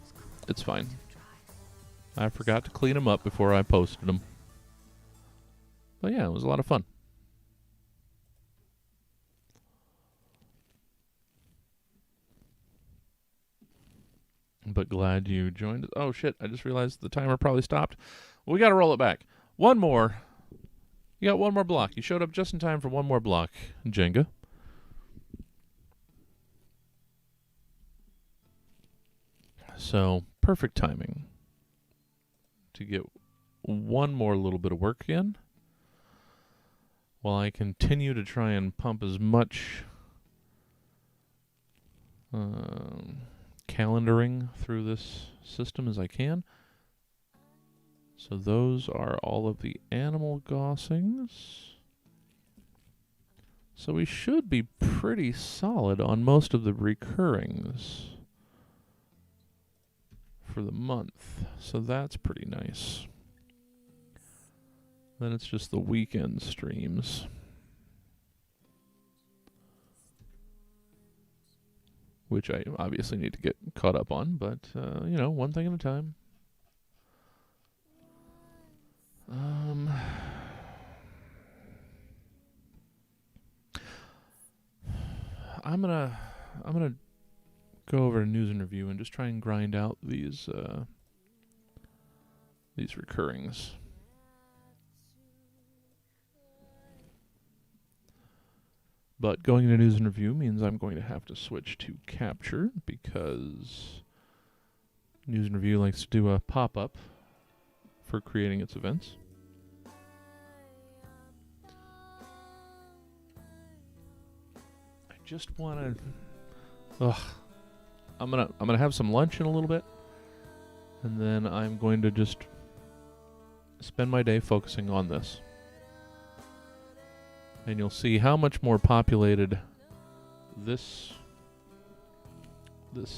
It's fine. I forgot to clean them up before I posted them. But yeah, it was a lot of fun. But glad you joined us. Oh shit, I just realized the timer probably stopped. Well, we gotta roll it back. One more. You got one more block. You showed up just in time for one more block, Jenga. So, perfect timing to get one more little bit of work in while I continue to try and pump as much calendaring through this system as I can. So those are all of the animal gossings. So we should be pretty solid on most of the recurrings for the month. So that's pretty nice. Then it's just the weekend streams, which I obviously need to get caught up on, but, one thing at a time. I'm gonna go over to news and review and just try and grind out these recurrings. But going into news and review means I'm going to have to switch to capture because news and review likes to do a pop-up for creating its events. I just want to I'm going to have some lunch in a little bit, and then I'm going to just spend my day focusing on this. And you'll see how much more populated this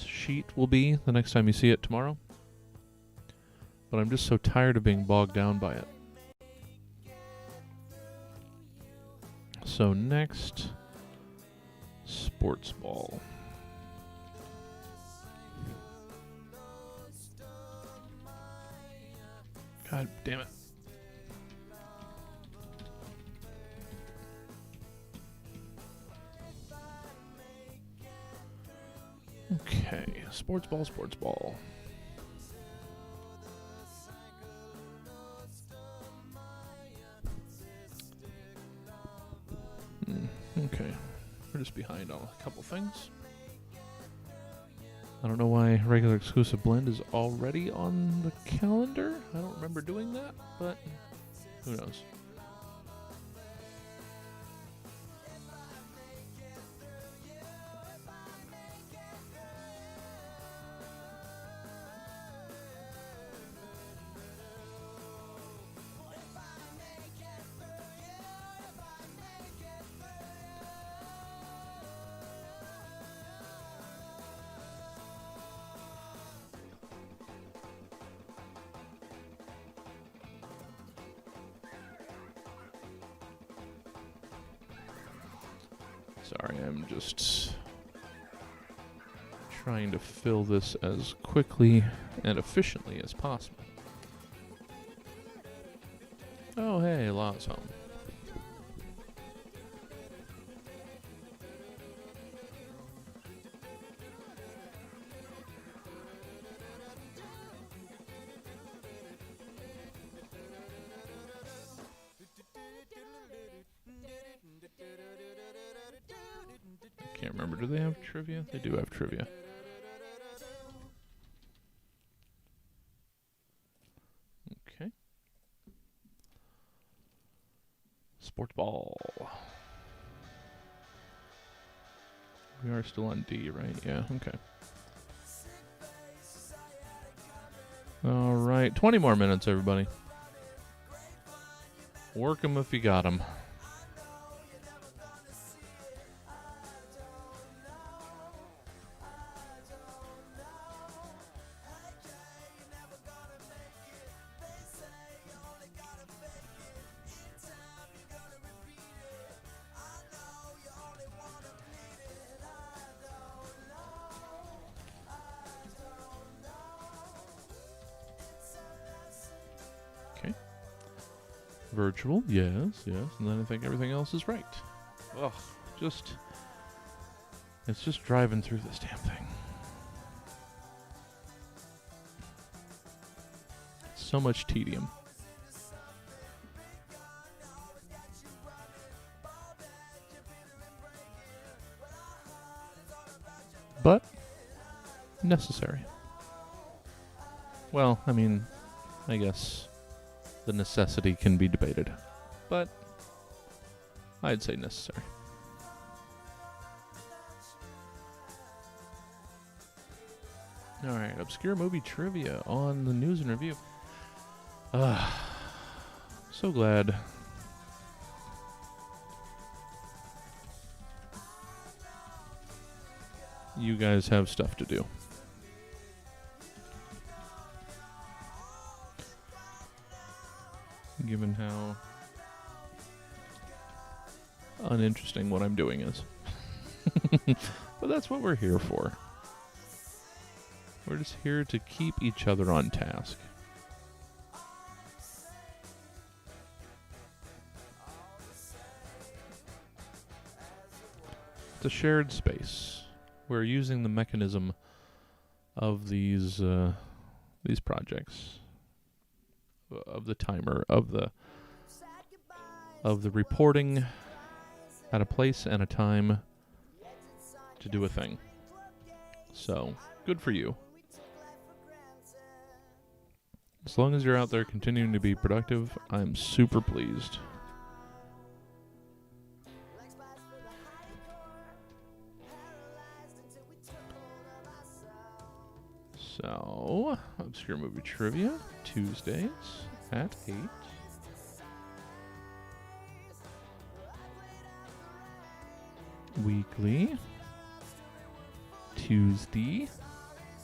sheet will be the next time you see it tomorrow. But I'm just so tired of being bogged down by it. So next, sports ball. God damn it. Okay, sports ball, sports ball. Okay, we're just behind on a couple things. I don't know why regular exclusive blend is already on the calendar. I don't remember doing that, but who knows. Sorry, I'm just trying to fill this as quickly and efficiently as possible. Oh, hey, Law's home. Can't remember. Do they have trivia? They do have trivia. Okay. Sports ball. We are still on D, right? Yeah, okay. All right. 20 more minutes, everybody. Work 'em if you got 'em. Virtual, yes, and then I think everything else is right. Ugh, it's just driving through this damn thing. So much tedium. But necessary. Well, I mean, I guess the necessity can be debated, but I'd say necessary. Alright, obscure movie trivia on the news and review. So glad you guys have stuff to do. Given how uninteresting what I'm doing is. But that's what we're here for. We're just here to keep each other on task. It's a shared space. We're using the mechanism of these projects, of the timer, of the reporting, at a place and a time to do a thing. So, good for you. As long as you're out there continuing to be productive, I'm super pleased. So, Obscure Movie Trivia, Tuesdays at 8. Weekly, Tuesday.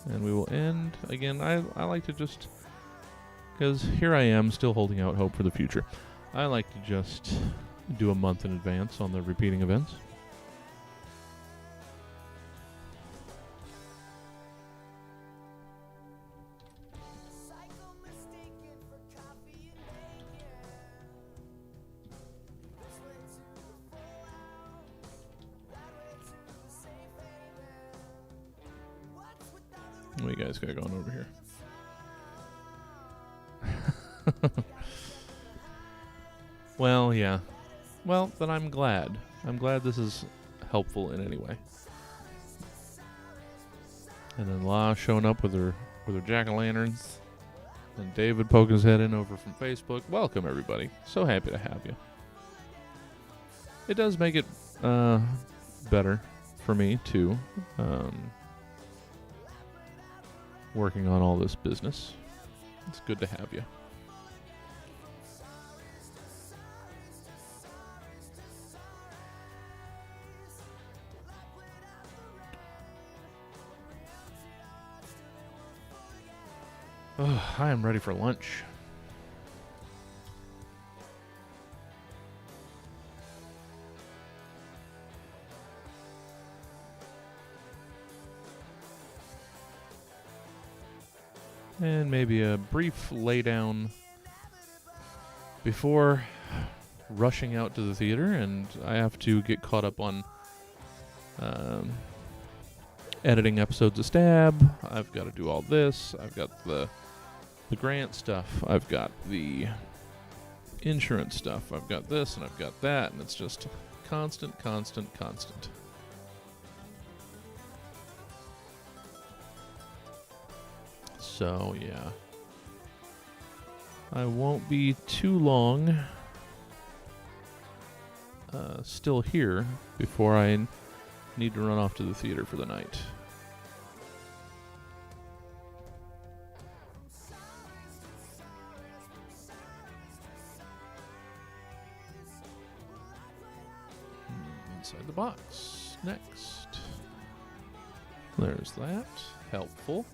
And we will end, again, I like to just, because here I am still holding out hope for the future. I like to just do a month in advance on the repeating events. What do you guys got going over here? Well, yeah. Well, then I'm glad. I'm glad this is helpful in any way. And then La showing up with her jack-o'-lanterns. And David poking his head in over from Facebook. Welcome, everybody. So happy to have you. It does make it better for me, too. Working on all this business. It's good to have you. I am ready for lunch. And maybe a brief laydown before rushing out to the theater, and I have to get caught up on editing episodes of Stab. I've got to do all this. I've got the grant stuff. I've got the insurance stuff. I've got this and I've got that, and it's just constant. So, yeah. I won't be too long still here before I need to run off to the theater for the night. Inside the box. Next. There's that. Helpful.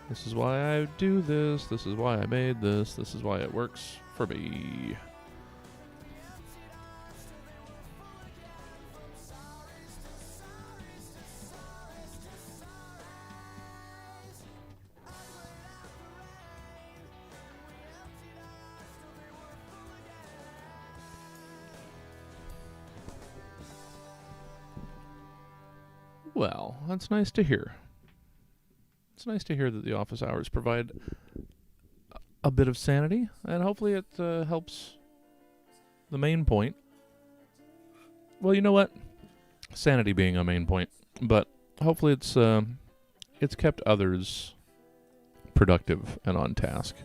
This is why I do this. This is why I made this. This is why it works for me. Well, that's nice to hear. It's nice to hear that the office hours provide a bit of sanity, and hopefully it helps the main point. Well, you know what? Sanity being a main point, but hopefully it's kept others productive and on task.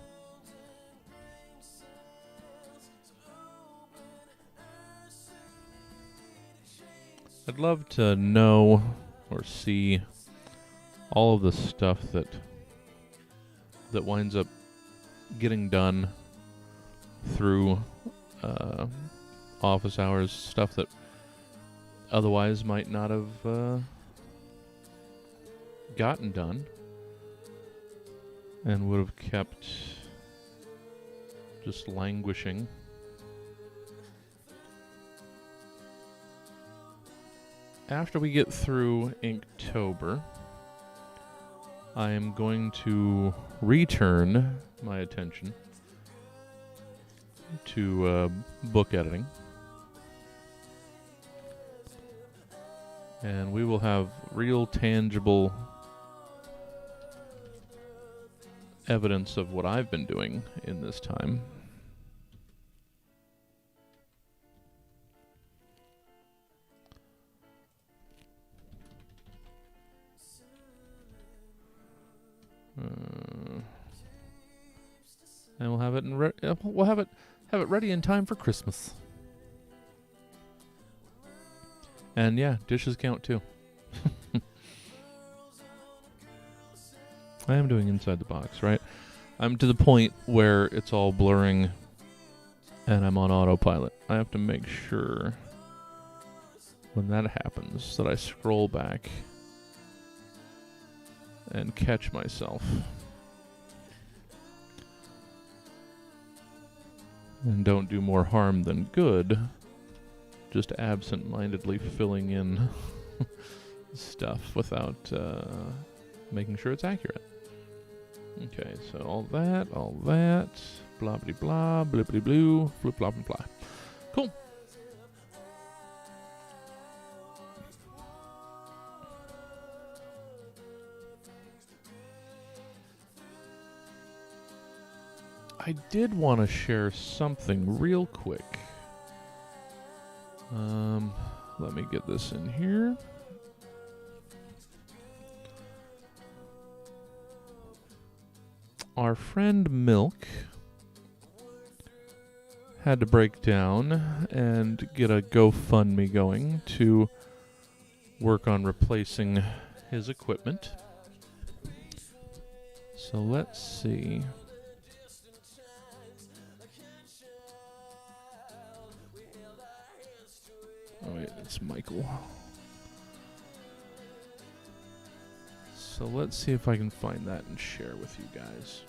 I'd love to know or see all of the stuff that winds up getting done through office hours, stuff that otherwise might not have gotten done and would have kept just languishing. After we get through Inktober, I am going to return my attention to book editing. And we will have real tangible evidence of what I've been doing in this time. and we'll have it have it ready in time for Christmas. And yeah, dishes count too. I am doing inside the box, right? I'm to the point where it's all blurring and I'm on autopilot. I have to make sure when that happens that I scroll back and catch myself. And don't do more harm than good, just absent-mindedly filling in stuff without making sure it's accurate. Okay, so all that, blah blah blah, blippity blue, flip flop and fly. Cool. I did want to share something real quick. Let me get this in here. Our friend Milk had to break down and get a GoFundMe going to work on replacing his equipment. So let's see. Oh wait, it's Michael. So let's see if I can find that and share with you guys.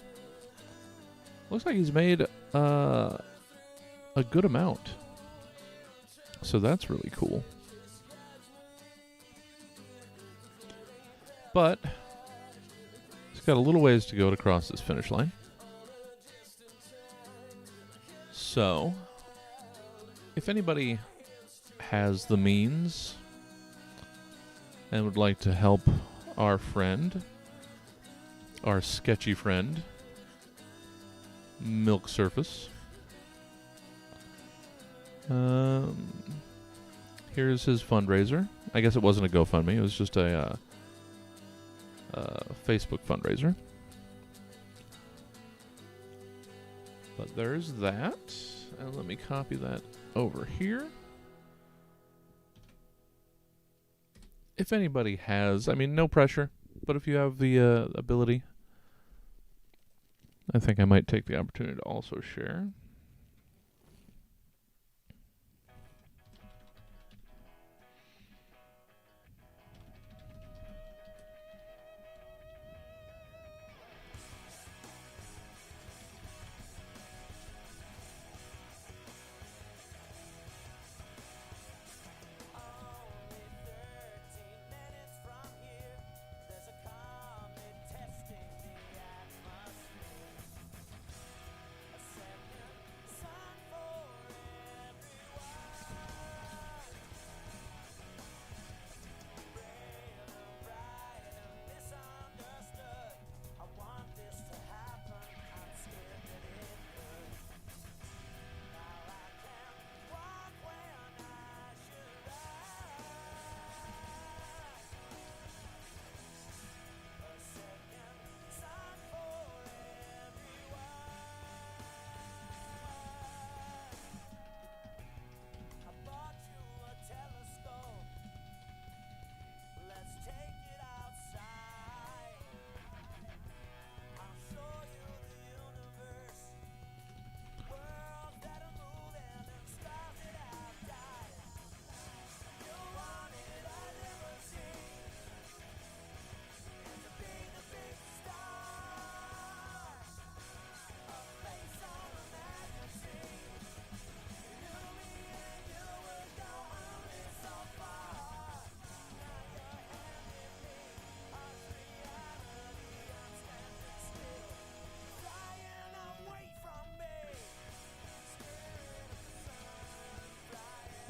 Looks like he's made a good amount. So that's really cool. But he's got a little ways to go to cross this finish line. So if anybody has the means and would like to help our friend, our sketchy friend, Milk Surface, here's his fundraiser. I guess it wasn't a GoFundMe, it was just a Facebook fundraiser. But there's that, and let me copy that over here. If anybody has, I mean, no pressure, but if you have the ability, I think I might take the opportunity to also share.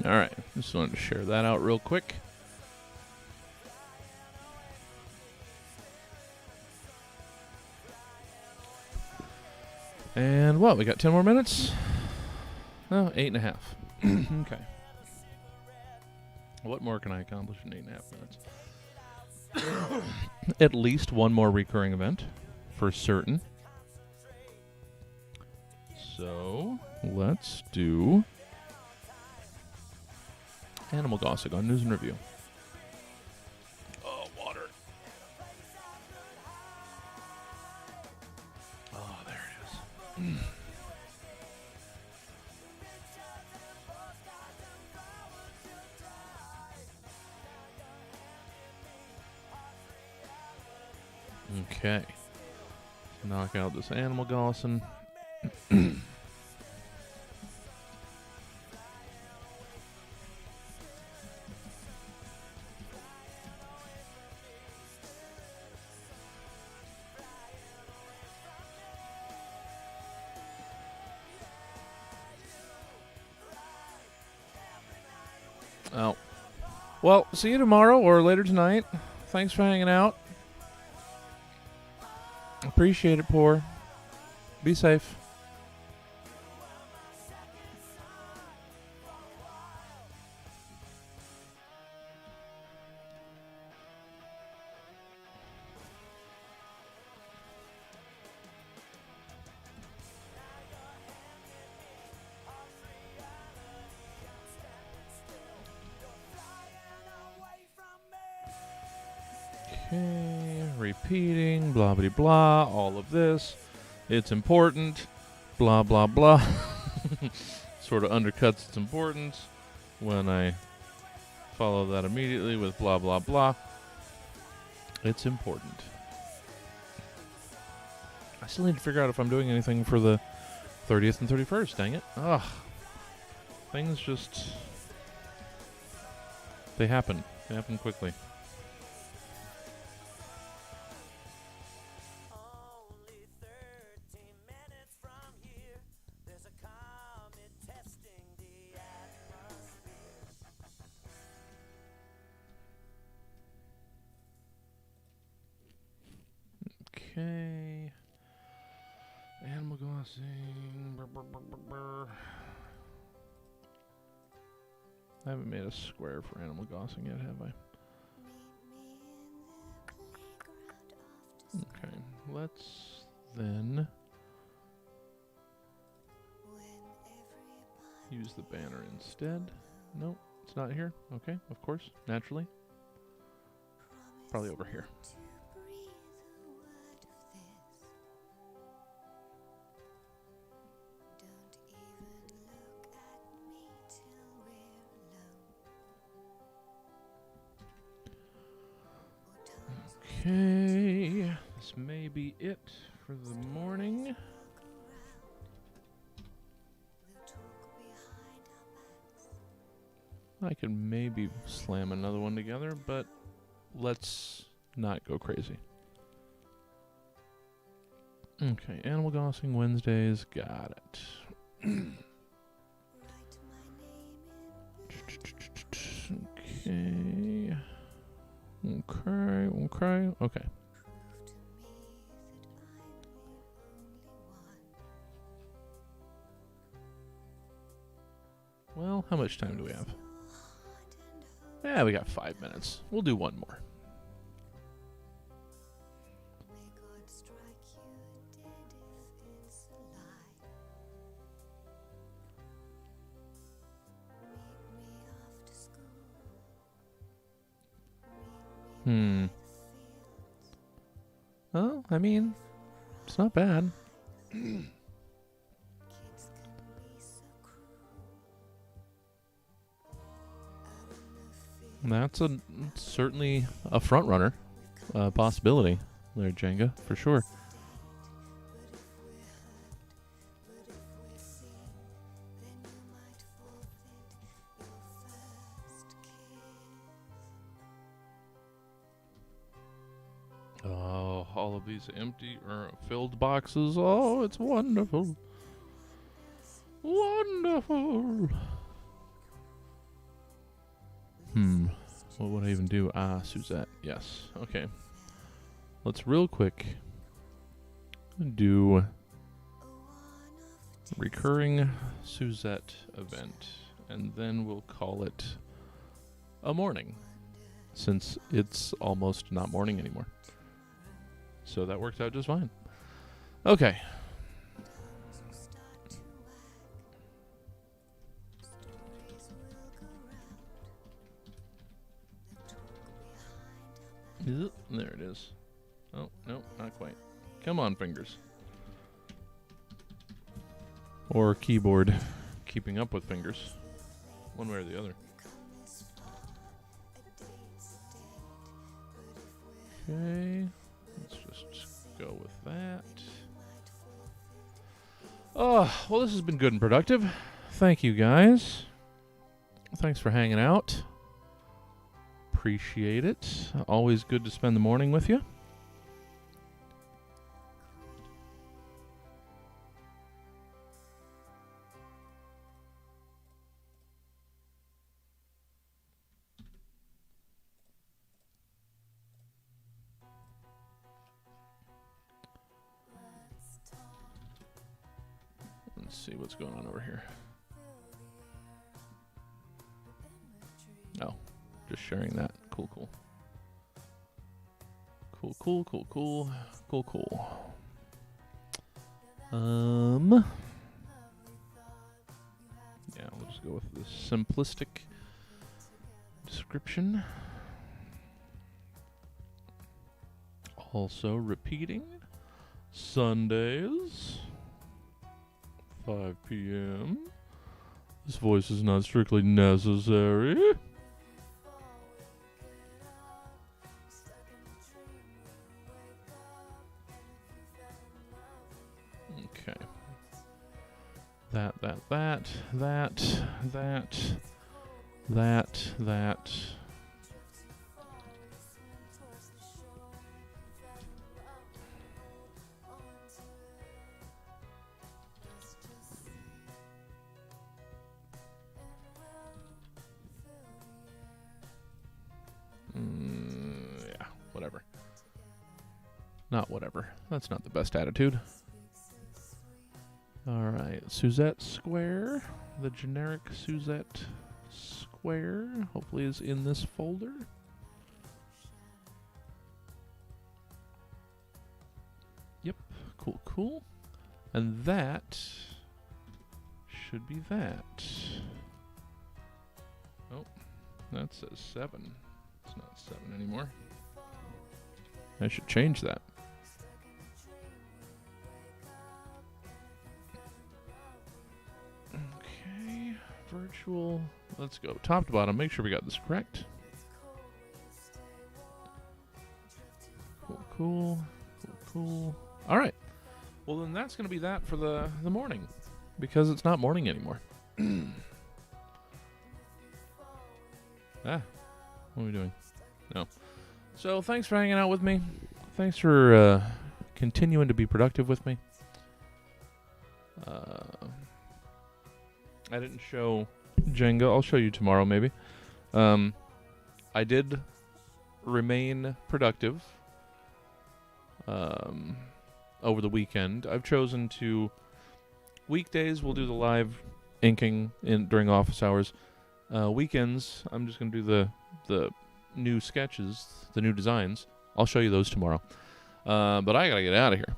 All right, just wanted to share that out real quick. And what, we got 10 more minutes? Oh, 8.5. Okay. What more can I accomplish in 8.5 minutes? At least one more recurring event, for certain. So let's do Animal Gossip on News and Review. Oh, water. Oh, there it is. Okay. Knock out this Animal Gossip. Oh. Well, see you tomorrow or later tonight. Thanks for hanging out. Appreciate it, Poor. Be safe. Okay, repeating, blah, blah, blah, all of this. It's important, blah, blah, blah. Sort of undercuts its importance when I follow that immediately with blah, blah, blah. It's important. I still need to figure out if I'm doing anything for the 30th and 31st, dang it. Ugh. Things just... They happen. They happen quickly. Only 13 minutes from here, there's a comet testing the atmosphere. Okay. Animal Glossing. Brr, brr, brr, brr, brr. I haven't made a square for Animal Glossing yet, have I? Okay. Let's then use the banner instead. Nope, it's not here. Okay, of course, naturally. Probably over here. Okay, this may be it for the morning. I could maybe slam another one together, but let's not go crazy. Okay, Animal Gossing Wednesdays, got it. Okay. Okay. Well, how much time do we have? Yeah, we got 5 minutes. We'll do one more. Well, I mean, it's not bad. That's certainly a front runner possibility there, Jenga, for sure. Oh, all of these empty or filled boxes. Oh, it's wonderful. Wonderful. What would I even do? Ah, Suzette. Yes. Okay. Let's real quick do recurring Suzette event, and then we'll call it a morning, since it's almost not morning anymore. So that worked out just fine. Okay. There it is. Oh, no, not quite. Come on, fingers. Or keyboard. Keeping up with fingers. One way or the other. Okay. Let's just go with that. Oh, well, this has been good and productive. Thank you, guys. Thanks for hanging out. Appreciate it. Always good to spend the morning with you. Let's see what's going on over here. Oh, just sharing that. Cool, cool. Cool, cool, cool, cool. Cool, cool. Yeah, we'll just go with the simplistic description. Also repeating Sundays, 5 p.m. This voice is not strictly necessary. Okay. That. Yeah, whatever. Not whatever. That's not the best attitude. Alright, Suzette Square. The generic Suzette Square hopefully is in this folder. Yep, cool. And that should be that. Oh, that says 7. It's not 7 anymore. I should change that. Okay, virtual. Let's go top to bottom. Make sure we got this correct. Cool. All right. Well, then that's going to be that for the morning, because it's not morning anymore. What are we doing? No. So thanks for hanging out with me. Thanks for continuing to be productive with me. I didn't show Jenga. I'll show you tomorrow, maybe. I did remain productive over the weekend. I've chosen to... Weekdays, we'll do the live inking during office hours. Weekends, I'm just going to do the new sketches, the new designs. I'll show you those tomorrow. But I got to get out of here.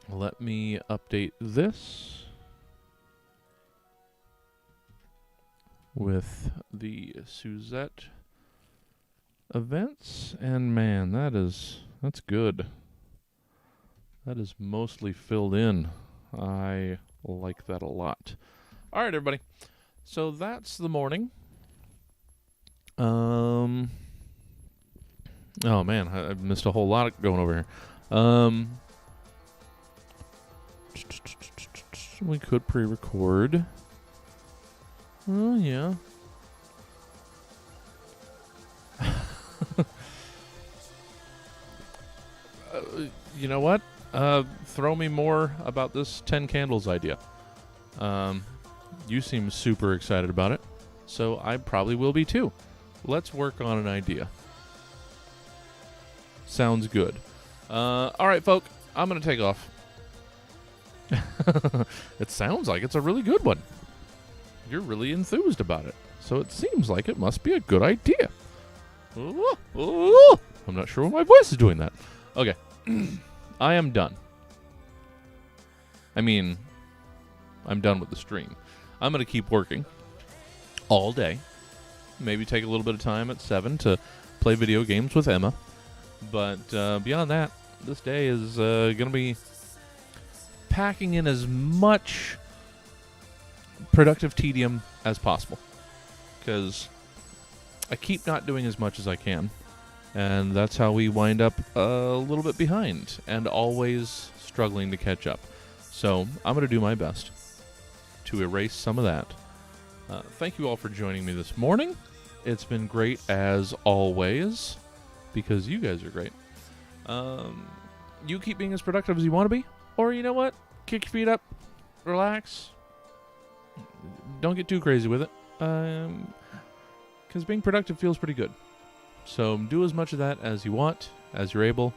Let me update this with the Suzette events. And man, that's good. That is mostly filled in. I like that a lot. All right, everybody. So that's the morning. Oh man, I've missed a whole lot going over here. We could pre-record. Oh yeah. You know what? Throw me more about this 10 candles idea. You seem super excited about it, so I probably will be too. Let's work on an idea. Sounds good. All right, folk, I'm going to take off. It sounds like it's a really good one. You're really enthused about it, so it seems like it must be a good idea. I'm not sure why my voice is doing that. Okay. I am done. I mean, I'm done with the stream. I'm going to keep working all day. Maybe take a little bit of time at 7 to play video games with Emma. But beyond that, this day is going to be packing in as much productive tedium as possible. Because I keep not doing as much as I can. And that's how we wind up a little bit behind and always struggling to catch up. So I'm going to do my best to erase some of that. Thank you all for joining me this morning. It's been great as always, because you guys are great. You keep being as productive as you want to be, or you know what? Kick your feet up, relax. Don't get too crazy with it, because being productive feels pretty good. So do as much of that as you want, as you're able,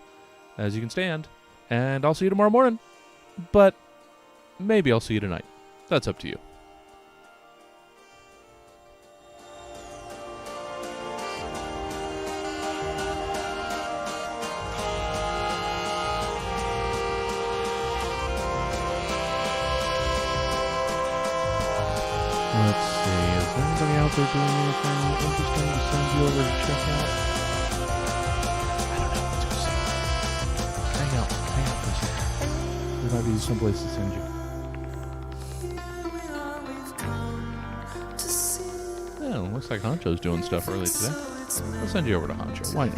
as you can stand, and I'll see you tomorrow morning. But maybe I'll see you tonight. That's up to you. Let's see, is anybody out there doing anything interesting to send you over to check out? I don't know, let's go see. Hang out for a second. There might be someplace to send you. Oh, looks like Honcho's doing stuff early today. I'll send you over to Honcho, why not?